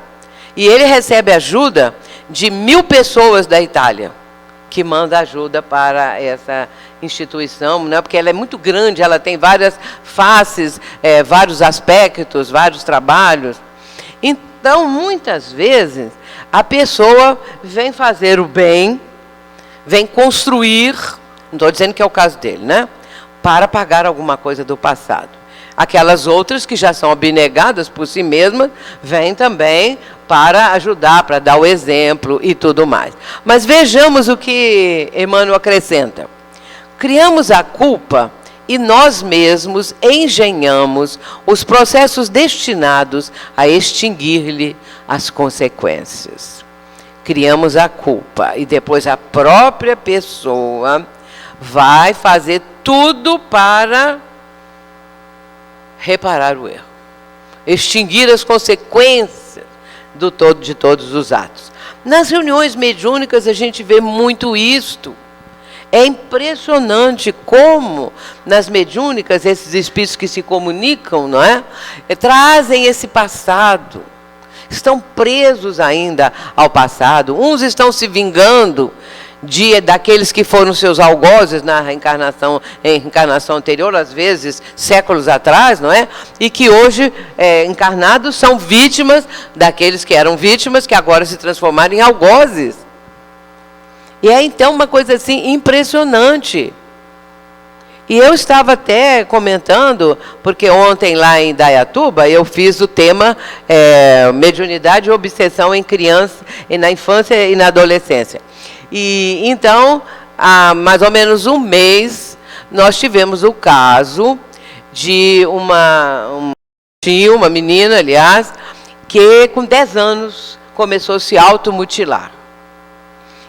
E ele recebe ajuda de 1000 pessoas da Itália, que manda ajuda para essa instituição, né? Porque ela é muito grande, ela tem várias faces, vários aspectos, vários trabalhos. Então, muitas vezes, a pessoa vem fazer o bem, vem construir, não estou dizendo que é o caso dele, né? Para pagar alguma coisa do passado. Aquelas outras que já são abnegadas por si mesmas, vêm também para ajudar, para dar o exemplo e tudo mais. Mas vejamos o que Emmanuel acrescenta. Criamos a culpa e nós mesmos engenhamos os processos destinados a extinguir-lhe as consequências. Criamos a culpa e depois a própria pessoa vai fazer tudo para reparar o erro, extinguir as consequências de todos os atos. Nas reuniões mediúnicas a gente vê muito isto. É impressionante como nas mediúnicas esses espíritos que se comunicam, não é? Trazem esse passado. Estão presos ainda ao passado. Uns estão se vingando daqueles que foram seus algozes na reencarnação anterior, às vezes séculos atrás, não é? E que hoje, encarnados, são vítimas daqueles que eram vítimas, que agora se transformaram em algozes. E é então uma coisa assim impressionante. E eu estava até comentando, porque ontem lá em Indaiatuba eu fiz o tema mediunidade e obsessão em criança, na infância e na adolescência. E então, há mais ou menos um mês, nós tivemos o caso de uma menina, aliás, que com 10 anos começou a se automutilar.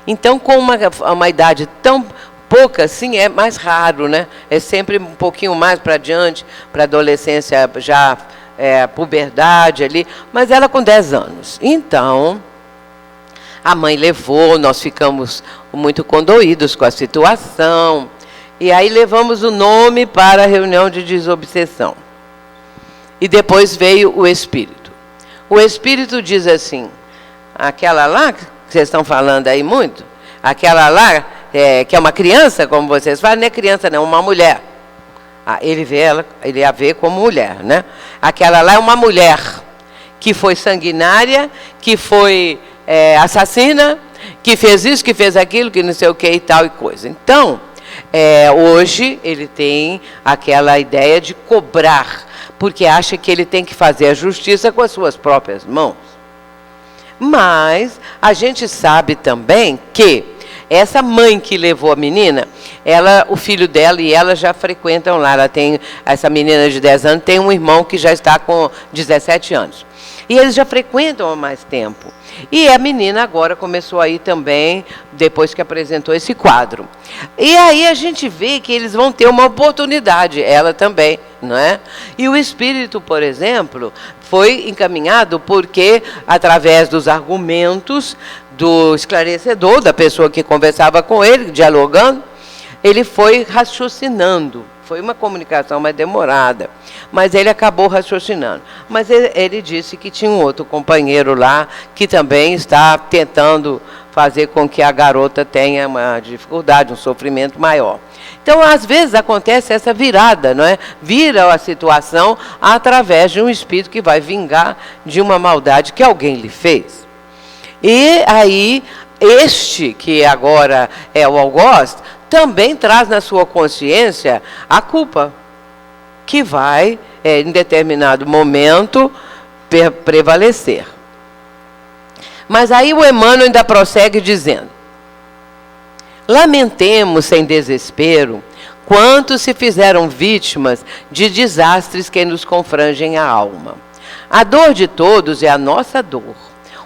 Então, com uma idade tão pouca assim, é mais raro, né? É sempre um pouquinho mais para adiante, para a adolescência, já puberdade ali, mas ela com 10 anos. Então, a mãe levou, nós ficamos muito condoídos com a situação, e aí levamos o nome para a reunião de desobsessão. E depois veio o espírito. O espírito diz assim, aquela lá, que vocês estão falando aí muito, aquela lá, que é uma criança, como vocês falam, não é criança não, é uma mulher. Ele a vê como mulher, né? Aquela lá é uma mulher que foi sanguinária, que foi assassina, que fez isso, que fez aquilo, que não sei o que e tal e coisa. Então, hoje ele tem aquela ideia de cobrar, porque acha que ele tem que fazer a justiça com as suas próprias mãos. Mas a gente sabe também que Essa mãe que levou a menina, o filho dela e ela já frequentam lá. Essa menina de 10 anos tem um irmão que já está com 17 anos. E eles já frequentam há mais tempo. E a menina agora começou a ir também, depois que apresentou esse quadro. E aí a gente vê que eles vão ter uma oportunidade, ela também, não é? E o espírito, por exemplo, foi encaminhado porque, através dos argumentos do esclarecedor, da pessoa que conversava com ele, dialogando, ele foi raciocinando. Foi uma comunicação mais demorada, mas ele acabou raciocinando. Mas ele disse que tinha um outro companheiro lá que também está tentando fazer com que a garota tenha uma dificuldade, um sofrimento maior. Então, às vezes, acontece essa virada, não é? Vira a situação através de um espírito que vai vingar de uma maldade que alguém lhe fez. E aí, este que agora é o algoz, também traz na sua consciência a culpa, que vai, em determinado momento, prevalecer. Mas aí o Emmanuel ainda prossegue dizendo: lamentemos sem desespero quantos se fizeram vítimas de desastres que nos confrangem a alma. A dor de todos é a nossa dor.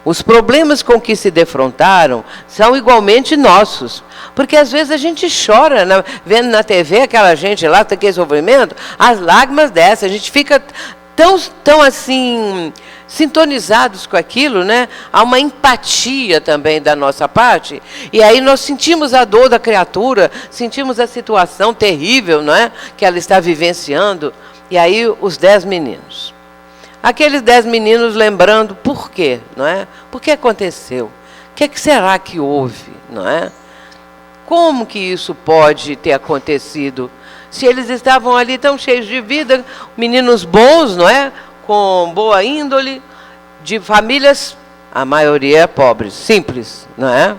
Os problemas com que se defrontaram são igualmente nossos. Porque às vezes a gente chora, vendo na TV aquela gente lá, tem aquele sofrimento, as lágrimas descem, a gente fica tão assim, sintonizados com aquilo, né? Há uma empatia também da nossa parte, e aí nós sentimos a dor da criatura, sentimos a situação terrível, não é? Que ela está vivenciando, e aí os 10 meninos. Aqueles 10 meninos lembrando por quê, não é? Por que aconteceu? O que será que houve, não é? Como que isso pode ter acontecido? Se eles estavam ali tão cheios de vida, meninos bons, não é? Com boa índole, de famílias, a maioria pobres, simples, não é?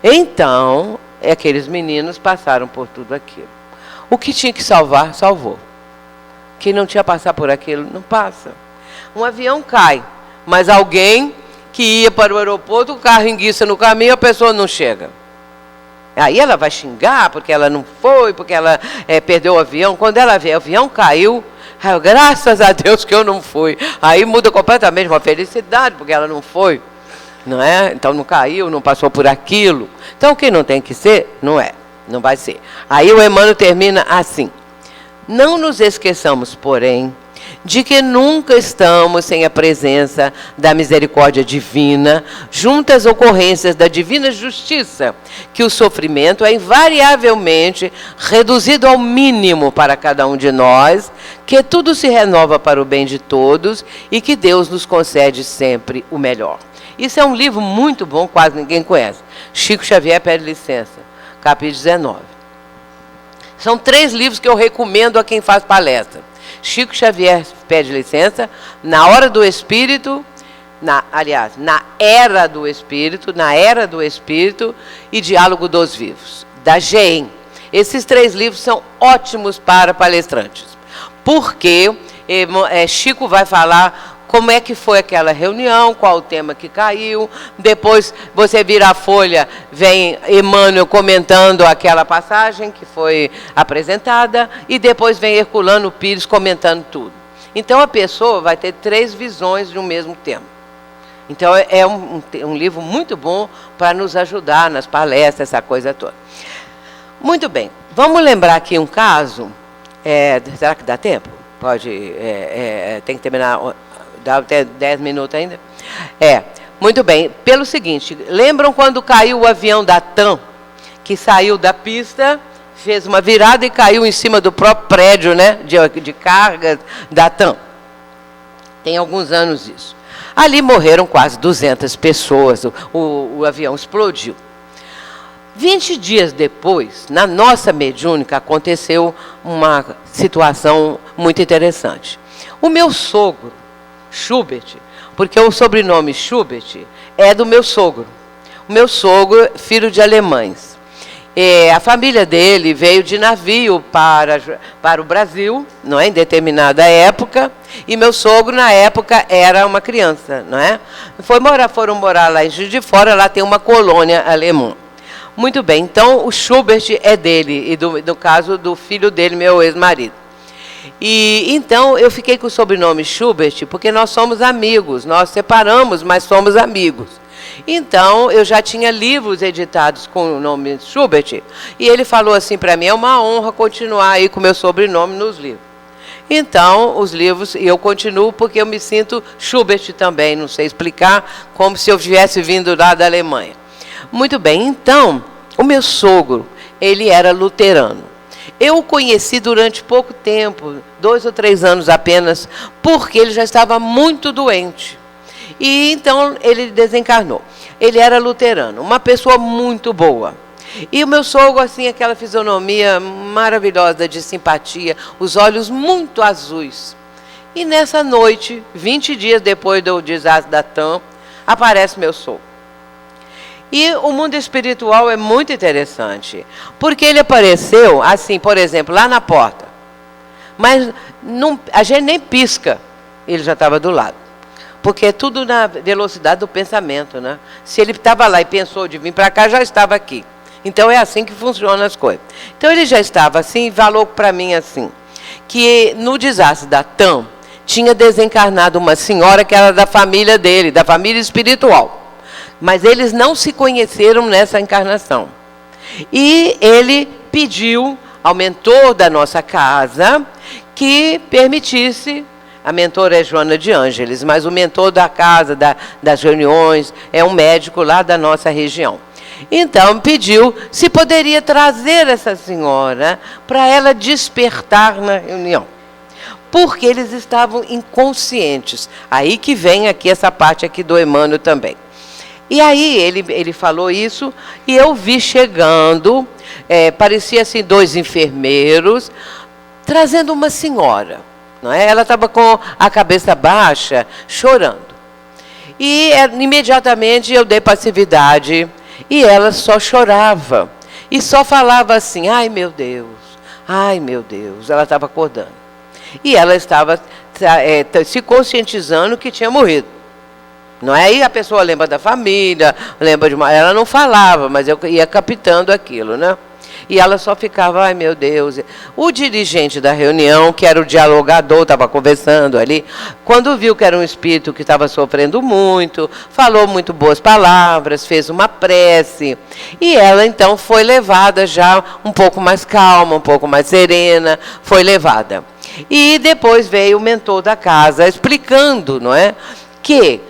Então, aqueles meninos passaram por tudo aquilo. O que tinha que salvar, salvou. Quem não tinha que passar por aquilo, não passa. Um avião cai, mas alguém que ia para o aeroporto, o carro enguiça no caminho, a pessoa não chega. Aí ela vai xingar porque ela não foi, porque ela perdeu o avião. Quando ela vê, o avião caiu, graças a Deus que eu não fui. Aí muda completamente uma felicidade, porque ela não foi. Não é? Então não caiu, não passou por aquilo. Então quem não tem que ser, não é. Não vai ser. Aí o Emmanuel termina assim: não nos esqueçamos, porém, de que nunca estamos sem a presença da misericórdia divina, junto às ocorrências da divina justiça, que o sofrimento é invariavelmente reduzido ao mínimo para cada um de nós, que tudo se renova para o bem de todos e que Deus nos concede sempre o melhor. Isso é um livro muito bom, quase ninguém conhece. Chico Xavier Pede Licença, capítulo 19. São 3 livros que eu recomendo a quem faz palestra. Chico Xavier Pede Licença, Na Hora do Espírito, na Era do Espírito, Na Era do Espírito e Diálogo dos Vivos, da GEM. Esses 3 livros são ótimos para palestrantes, porque Chico vai falar como é que foi aquela reunião, qual o tema que caiu. Depois você vira a folha, vem Emmanuel comentando aquela passagem que foi apresentada, e depois vem Herculano Pires comentando tudo. Então a pessoa vai ter 3 visões de um mesmo tema. Então é um livro muito bom para nos ajudar nas palestras, essa coisa toda. Muito bem, vamos lembrar aqui um caso. Será que dá tempo? Pode, tem que terminar... Dá até 10 minutos ainda? Muito bem. Pelo seguinte, lembram quando caiu o avião da TAM, que saiu da pista, fez uma virada e caiu em cima do próprio prédio, né, de cargas da TAM? Tem alguns anos isso. Ali morreram quase 200 pessoas, o avião explodiu. 20 dias depois, na nossa mediúnica, aconteceu uma situação muito interessante. O meu sogro, Schubert, porque o sobrenome Schubert é do meu sogro. O meu sogro, filho de alemães. A família dele veio de navio para o Brasil, não é, em determinada época, e meu sogro, na época, era uma criança, não é? Foram morar lá em Juiz de Fora, lá tem uma colônia alemã. Muito bem, então o Schubert é dele, e no caso do filho dele, meu ex-marido. E então eu fiquei com o sobrenome Schubert porque nós somos amigos, nós separamos, mas somos amigos. Então eu já tinha livros editados com o nome Schubert, e ele falou assim para mim: é uma honra continuar aí com o meu sobrenome nos livros. Então, os livros, e eu continuo porque eu me sinto Schubert também, não sei explicar, como se eu tivesse vindo lá da Alemanha. Muito bem, então, o meu sogro, ele era luterano. Eu o conheci durante pouco tempo, 2 ou 3 anos apenas, porque ele já estava muito doente. E então ele desencarnou. Ele era luterano, uma pessoa muito boa. E o meu sogro, assim, aquela fisionomia maravilhosa de simpatia, os olhos muito azuis. E nessa noite, 20 dias depois do desastre da TAM, aparece meu sogro. E o mundo espiritual é muito interessante, porque ele apareceu, assim, por exemplo, lá na porta. Mas não, a gente nem pisca, ele já estava do lado. Porque é tudo na velocidade do pensamento, né? Se ele estava lá e pensou de vir para cá, já estava aqui. Então, é assim que funcionam as coisas. Então, ele já estava assim e falou para mim assim, que no desastre da TAM, tinha desencarnado uma senhora que era da família dele, da família espiritual. Mas eles não se conheceram nessa encarnação. E ele pediu ao mentor da nossa casa que permitisse, a mentora é Joana de Ângeles, mas o mentor da casa, das reuniões, é um médico lá da nossa região. Então, pediu se poderia trazer essa senhora para ela despertar na reunião. Porque eles estavam inconscientes. Aí que vem aqui essa parte aqui do Emmanuel também. E aí ele falou isso e eu vi chegando, parecia assim 2 enfermeiros, trazendo uma senhora. Não é? Ela estava com a cabeça baixa, chorando. E imediatamente eu dei passividade. E ela só chorava. E só falava assim: ai meu Deus, ai meu Deus. Ela estava acordando. E ela estava se conscientizando que tinha morrido. Não é? Aí a pessoa lembra da família, lembra de uma... Ela não falava, mas eu ia captando aquilo, né? E ela só ficava: ai meu Deus. O dirigente da reunião, que era o dialogador, estava conversando ali, quando viu que era um espírito que estava sofrendo muito, falou muito boas palavras, fez uma prece. E ela então foi levada já um pouco mais calma, um pouco mais serena, foi levada. E depois veio o mentor da casa explicando, não é? Que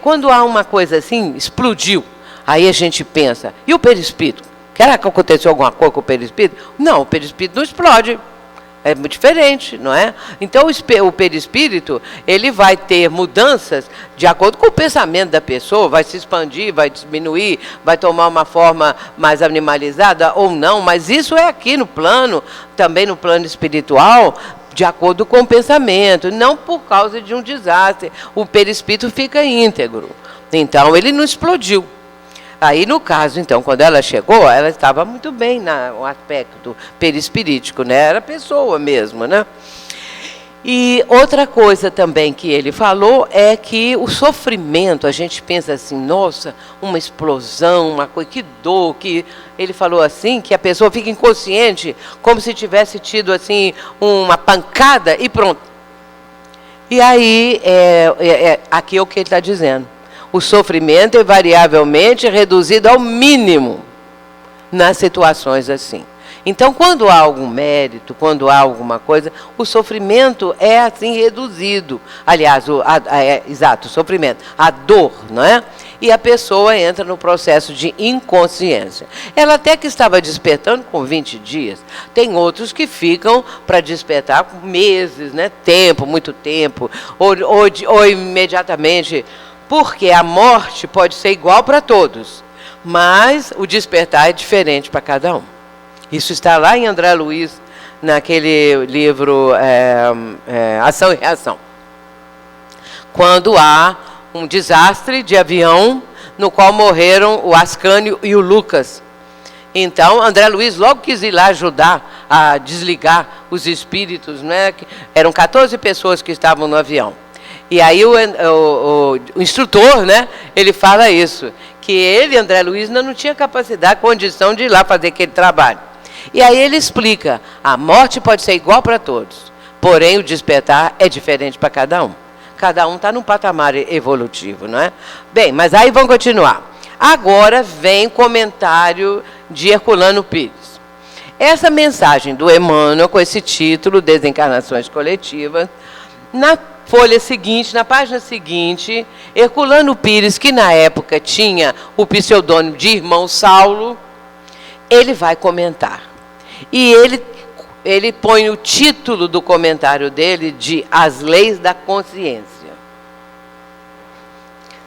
quando há uma coisa assim, explodiu, aí a gente pensa: e o perispírito? Será que aconteceu alguma coisa com o perispírito? Não, o perispírito não explode. É muito diferente, não é? Então, o perispírito, ele vai ter mudanças de acordo com o pensamento da pessoa, vai se expandir, vai diminuir, vai tomar uma forma mais animalizada ou não, mas isso é aqui no plano, também no plano espiritual, de acordo com o pensamento, não por causa de um desastre. O perispírito fica íntegro. Então, ele não explodiu. Aí, no caso, então, quando ela chegou, ela estava muito bem no aspecto perispirítico, né? Era pessoa mesmo, né? E outra coisa também que ele falou é que o sofrimento, a gente pensa assim: nossa, uma explosão, uma coisa, que dor, que... Ele falou assim, que a pessoa fica inconsciente, como se tivesse tido, assim, uma pancada e pronto. E aí, aqui é o que ele está dizendo. O sofrimento é variavelmente reduzido ao mínimo nas situações assim. Então, quando há algum mérito, quando há alguma coisa, o sofrimento é assim reduzido. Aliás, exato, o sofrimento, a dor, não é? E a pessoa entra no processo de inconsciência. Ela até que estava despertando com 20 dias. Tem outros que ficam para despertar com meses, né? Tempo, muito tempo, ou imediatamente... Porque a morte pode ser igual para todos, mas o despertar é diferente para cada um. Isso está lá em André Luiz, naquele livro Ação e Reação. Quando há um desastre de avião, no qual morreram o Ascânio e o Lucas. Então, André Luiz logo quis ir lá ajudar a desligar os espíritos, né? Eram 14 pessoas que estavam no avião. E aí o instrutor, né, ele fala isso, que ele, André Luiz, ainda não tinha capacidade, condição de ir lá fazer aquele trabalho. E aí ele explica, a morte pode ser igual para todos, porém o despertar é diferente para cada um. Cada um está num patamar evolutivo, não é? Bem, mas aí vamos continuar. Agora vem comentário de Herculano Pires. Essa mensagem do Emmanuel, com esse título, Desencarnações Coletivas, na folha seguinte, na página seguinte, Herculano Pires, que na época tinha o pseudônimo de Irmão Saulo, ele vai comentar. E ele põe o título do comentário dele de As Leis da Consciência.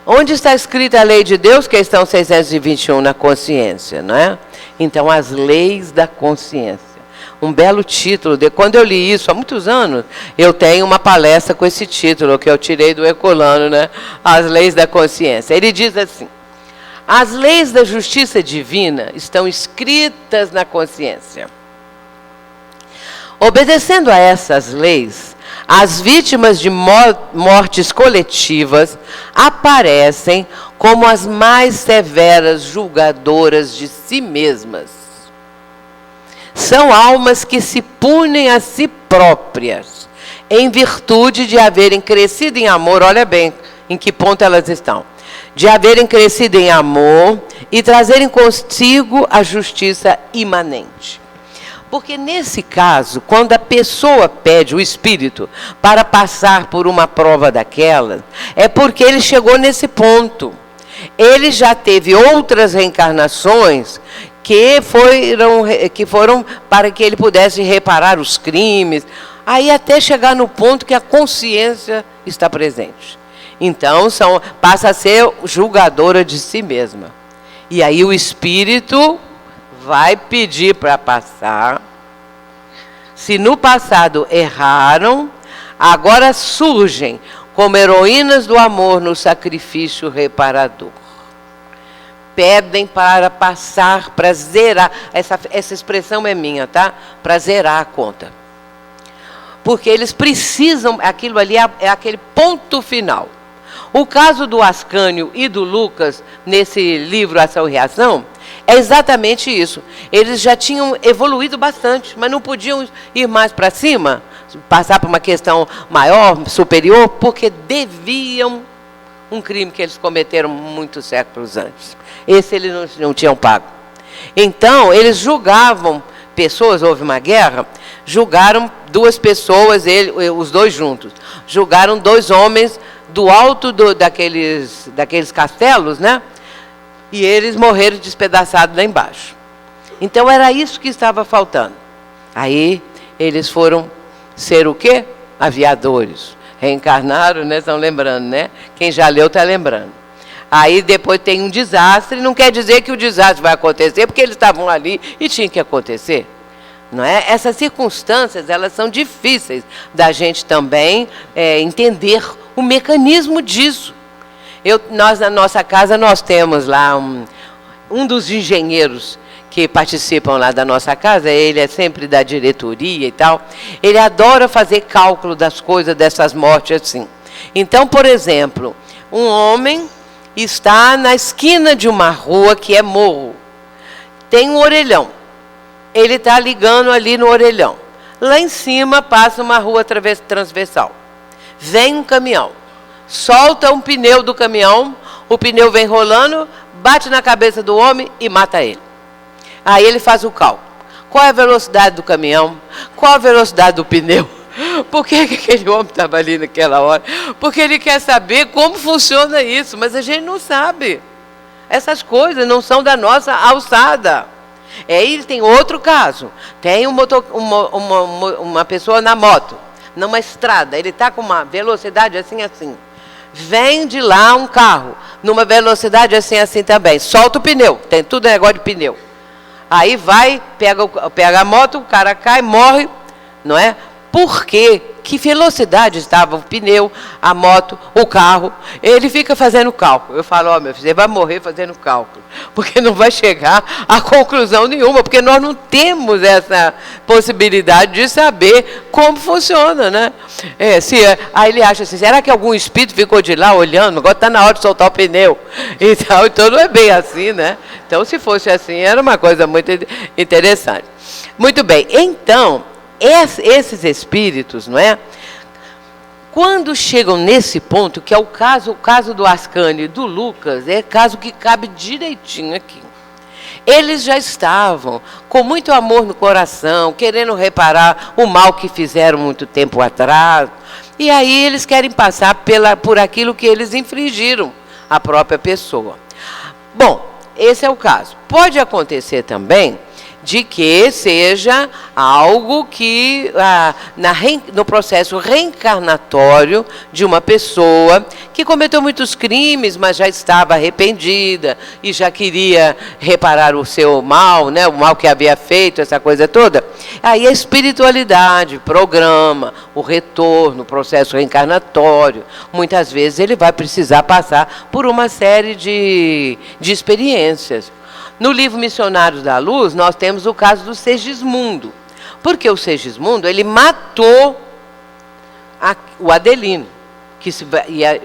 Onde está escrita a lei de Deus? Questão 621, na consciência, não é? Então, as leis da consciência. Um belo título. Quando eu li isso há muitos anos, eu tenho uma palestra com esse título, que eu tirei do Herculano, né? As leis da consciência. Ele diz assim, as leis da justiça divina estão escritas na consciência. Obedecendo a essas leis, as vítimas de mortes coletivas aparecem como as mais severas julgadoras de si mesmas. São almas que se punem a si próprias, em virtude de haverem crescido em amor, olha bem em que ponto elas estão, de haverem crescido em amor e trazerem consigo a justiça imanente. Porque nesse caso, quando a pessoa pede o espírito para passar por uma prova daquela, é porque ele chegou nesse ponto. Ele já teve outras reencarnações que foram para que ele pudesse reparar os crimes, aí até chegar no ponto que a consciência está presente. Então, passa a ser julgadora de si mesma. E aí o espírito vai pedir para passar. Se no passado erraram, agora surgem como heroínas do amor no sacrifício reparador. Pedem para passar, para zerar, essa expressão é minha, tá? Para zerar a conta. Porque eles precisam, aquilo ali é aquele ponto final. O caso do Ascânio e do Lucas, nesse livro Ação e Reação, é exatamente isso. Eles já tinham evoluído bastante, mas não podiam ir mais para cima, passar por uma questão maior, superior, porque deviam um crime que eles cometeram muitos séculos antes. Esse eles não tinham pago. Então, eles julgavam pessoas, houve uma guerra, julgaram duas pessoas, os dois juntos, julgaram dois homens do alto daqueles castelos, né? E eles morreram despedaçados lá embaixo. Então, era isso que estava faltando. Aí, eles foram ser o quê? Aviadores. Reencarnaram, né? Estão lembrando, né? Quem já leu está lembrando. Aí, depois tem um desastre. Não quer dizer que o desastre vai acontecer, porque eles estavam ali e tinha que acontecer. Não é? Essas circunstâncias, elas são difíceis da gente também entender o mecanismo disso. Nós, na nossa casa, nós temos lá um dos engenheiros que participam lá da nossa casa, ele é sempre da diretoria e tal, ele adora fazer cálculo das coisas, dessas mortes assim. Então, por exemplo, um homem está na esquina de uma rua que é morro, tem um orelhão, ele está ligando ali no orelhão, lá em cima passa uma rua transversal, vem um caminhão, solta um pneu do caminhão, o pneu vem rolando, bate na cabeça do homem e mata ele. Aí ele faz o cálculo. Qual é a velocidade do caminhão? Qual a velocidade do pneu? Por que aquele homem estava ali naquela hora? Porque ele quer saber como funciona isso, mas a gente não sabe. Essas coisas não são da nossa alçada. Aí tem outro caso. Tem uma pessoa na moto, numa estrada, ele está com uma velocidade assim, assim. Vem de lá um carro, numa velocidade assim, assim também. Solta o pneu, tem tudo negócio de pneu. Aí vai, pega a moto, o cara cai, morre, não é? Porque que velocidade estava o pneu, a moto, o carro. Ele fica fazendo cálculo. Eu falo, meu filho, você vai morrer fazendo cálculo, porque não vai chegar a conclusão nenhuma, porque nós não temos essa possibilidade de saber como funciona, né? Aí ele acha assim, será que algum espírito ficou de lá olhando? Agora está na hora de soltar o pneu. Então não é bem assim, né? Então, se fosse assim, era uma coisa muito interessante. Muito bem, então, esses espíritos, não é? Quando chegam nesse ponto, que é o caso do Ascânio e do Lucas, é caso que cabe direitinho aqui. Eles já estavam com muito amor no coração, querendo reparar o mal que fizeram muito tempo atrás, e aí eles querem passar por aquilo que eles infligiram à própria pessoa. Bom, esse é o caso. Pode acontecer também de que seja algo que, no processo reencarnatório de uma pessoa que cometeu muitos crimes, mas já estava arrependida e já queria reparar o seu mal, né, o mal que havia feito, essa coisa toda. Aí a espiritualidade programa o retorno, o processo reencarnatório. Muitas vezes ele vai precisar passar por uma série de experiências. No livro Missionários da Luz, nós temos o caso do Segismundo. Porque o Segismundo, ele matou o Adelino, que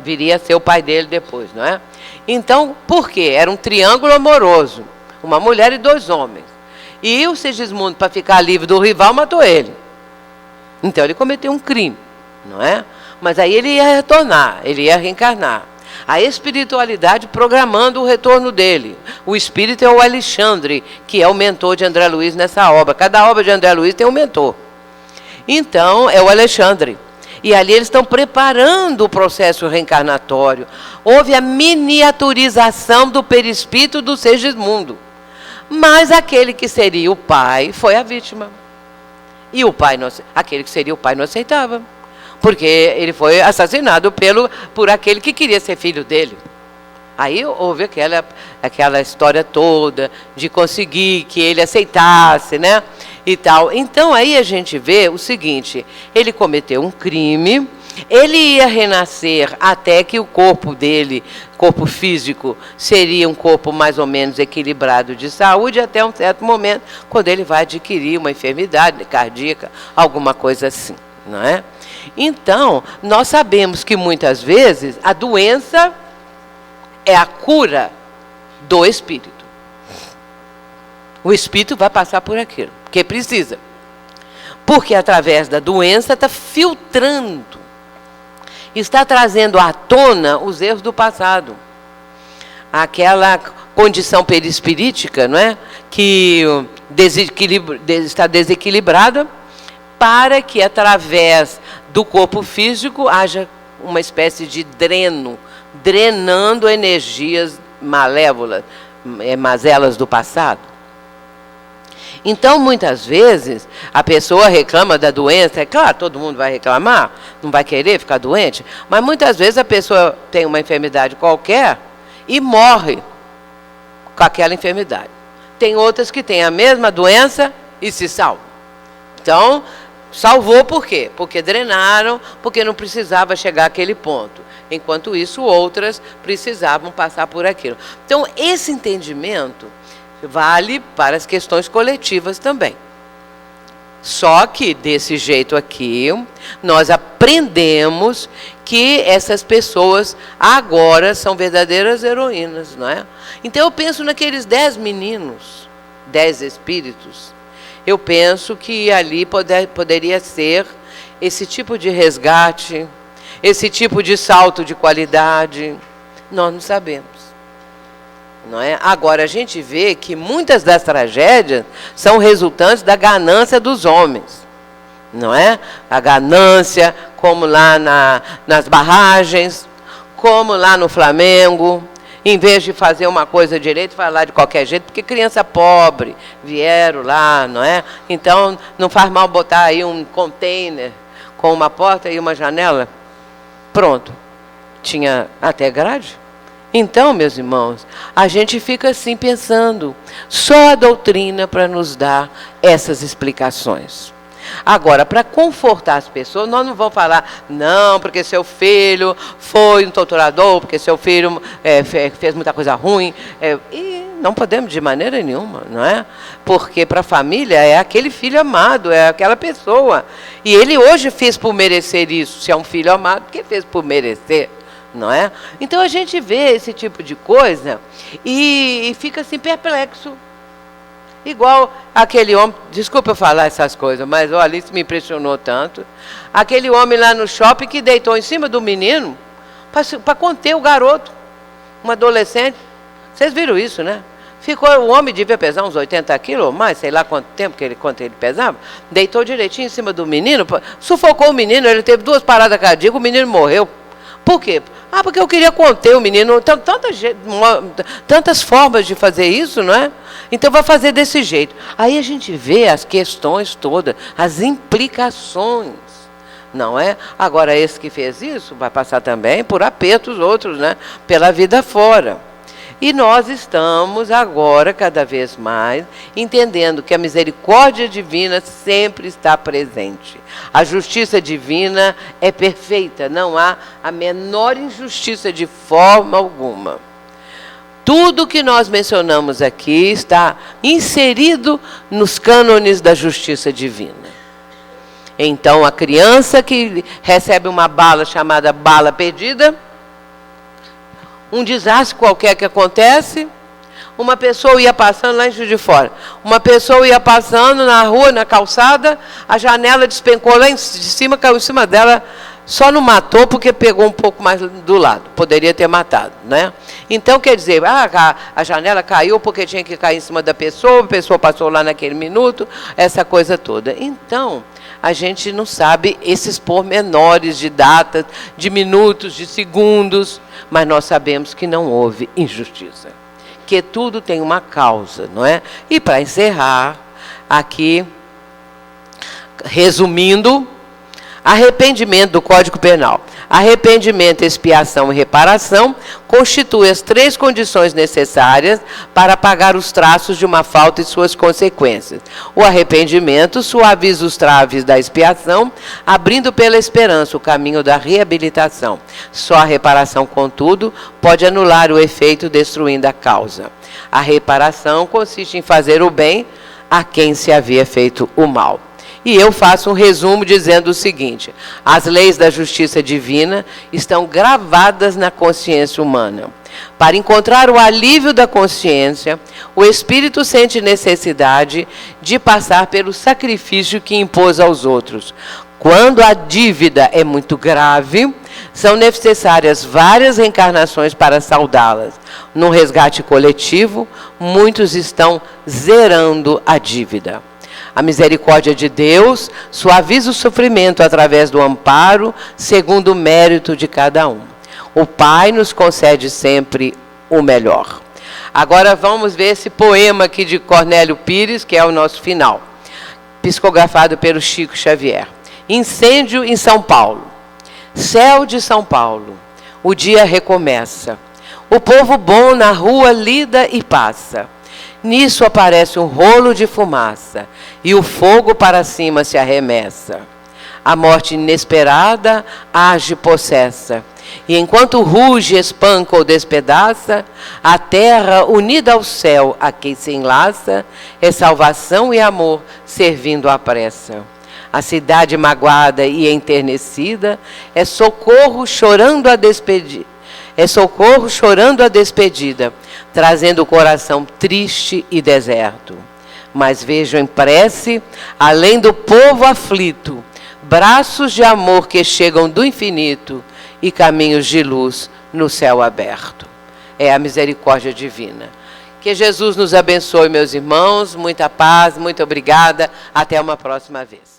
viria a ser o pai dele depois, não é? Então, por quê? Era um triângulo amoroso, uma mulher e 2 homens. E o Segismundo, para ficar livre do rival, matou ele. Então, ele cometeu um crime, não é? Mas aí ele ia retornar, ele ia reencarnar. A espiritualidade programando o retorno dele. O espírito é o Alexandre, que é o mentor de André Luiz nessa obra. Cada obra de André Luiz tem um mentor. Então, é o Alexandre. E ali eles estão preparando o processo reencarnatório. Houve a miniaturização do perispírito do Segismundo. Mas aquele que seria o pai foi a vítima. E aquele que seria o pai não aceitava. Porque ele foi assassinado por aquele que queria ser filho dele. Aí houve aquela história toda de conseguir que ele aceitasse, né? E tal. Então aí a gente vê o seguinte, ele cometeu um crime, ele ia renascer até que o corpo dele, corpo físico, seria um corpo mais ou menos equilibrado de saúde, até um certo momento, quando ele vai adquirir uma enfermidade cardíaca, alguma coisa assim, não é? Então, nós sabemos que muitas vezes a doença é a cura do espírito. O espírito vai passar por aquilo, porque precisa. Porque através da doença está filtrando, está trazendo à tona os erros do passado. Aquela condição perispirítica, não é? Que está desequilibrada, para que através do corpo físico haja uma espécie de drenando energias malévolas, mazelas do passado. Então, muitas vezes, a pessoa reclama da doença. É claro, todo mundo vai reclamar, não vai querer ficar doente, mas muitas vezes a pessoa tem uma enfermidade qualquer e morre com aquela enfermidade. Tem outras que têm a mesma doença e se salvam. Então, salvou por quê? Porque drenaram, porque não precisava chegar àquele ponto. Enquanto isso, outras precisavam passar por aquilo. Então, esse entendimento vale para as questões coletivas também. Só que, desse jeito aqui, nós aprendemos que essas pessoas agora são verdadeiras heroínas, não é? Então, eu penso naqueles 10 meninos, 10 espíritos. Eu penso que ali poderia ser esse tipo de resgate, esse tipo de salto de qualidade. Nós não sabemos, não é? Agora, a gente vê que muitas das tragédias são resultantes da ganância dos homens, não é? A ganância, como lá nas barragens, como lá no Flamengo. Em vez de fazer uma coisa direito, vai lá de qualquer jeito, porque criança pobre vieram lá, não é? Então, não faz mal botar aí um container com uma porta e uma janela. Pronto. Tinha até grade. Então, meus irmãos, a gente fica assim pensando, só a doutrina para nos dar essas explicações. Agora, para confortar as pessoas, nós não vamos falar, não, porque seu filho foi um torturador, porque seu filho fez muita coisa ruim. E não podemos de maneira nenhuma, não é? Porque para a família é aquele filho amado, é aquela pessoa. E ele hoje fez por merecer isso. Se é um filho amado, que fez por merecer, não é? Então a gente vê esse tipo de coisa e fica assim perplexo. Igual aquele homem, desculpa eu falar essas coisas, mas olha, isso me impressionou tanto. Aquele homem lá no shopping que deitou em cima do menino para conter o garoto, um adolescente. Vocês viram isso, né? O homem devia pesar uns 80 quilos ou mais, sei lá quanto ele pesava. Deitou direitinho em cima do menino, sufocou o menino, ele teve 2 paradas cardíacas, o menino morreu. Por quê? Porque eu queria conter o menino. Tantas formas de fazer isso, não é? Então vai fazer desse jeito. Aí a gente vê as questões todas, as implicações, não é? Agora, esse que fez isso vai passar também por apertos outros, né? Pela vida fora. E nós estamos agora, cada vez mais, entendendo que a misericórdia divina sempre está presente. A justiça divina é perfeita, não há a menor injustiça de forma alguma. Tudo que nós mencionamos aqui está inserido nos cânones da justiça divina. Então, a criança que recebe uma bala chamada bala perdida, um desastre qualquer que acontece, uma pessoa ia passando lá em Juiz de Fora, uma pessoa ia passando na rua, na calçada, a janela despencou lá de cima, caiu em cima dela, só não matou porque pegou um pouco mais do lado, poderia ter matado, né? Então, quer dizer, a janela caiu porque tinha que cair em cima da pessoa, a pessoa passou lá naquele minuto, essa coisa toda. Então, a gente não sabe esses pormenores de datas, de minutos, de segundos, mas nós sabemos que não houve injustiça, que tudo tem uma causa, não é? E para encerrar, aqui, resumindo, arrependimento do Código Penal. Arrependimento, expiação e reparação constituem as 3 condições necessárias para pagar os traços de uma falta e suas consequências. O arrependimento suaviza os traves da expiação, abrindo pela esperança o caminho da reabilitação. Só a reparação, contudo, pode anular o efeito destruindo a causa. A reparação consiste em fazer o bem a quem se havia feito o mal. E eu faço um resumo dizendo o seguinte: as leis da justiça divina estão gravadas na consciência humana. Para encontrar o alívio da consciência, o espírito sente necessidade de passar pelo sacrifício que impôs aos outros. Quando a dívida é muito grave, são necessárias várias reencarnações para saldá-las. No resgate coletivo, muitos estão zerando a dívida. A misericórdia de Deus suaviza o sofrimento através do amparo, segundo o mérito de cada um. O Pai nos concede sempre o melhor. Agora vamos ver esse poema aqui de Cornélio Pires, que é o nosso final, psicografado pelo Chico Xavier. Incêndio em São Paulo. Céu de São Paulo, o dia recomeça. O povo bom na rua lida e passa. Nisso aparece um rolo de fumaça, e o fogo para cima se arremessa. A morte inesperada age possessa, e enquanto ruge, espanca ou despedaça, a terra unida ao céu a quem se enlaça, é salvação e amor servindo à pressa. A cidade magoada e enternecida é socorro chorando a despedida. Trazendo o coração triste e deserto. Mas vejo em prece, além do povo aflito, braços de amor que chegam do infinito e caminhos de luz no céu aberto. É a misericórdia divina. Que Jesus nos abençoe, meus irmãos. Muita paz, muito obrigada. Até uma próxima vez.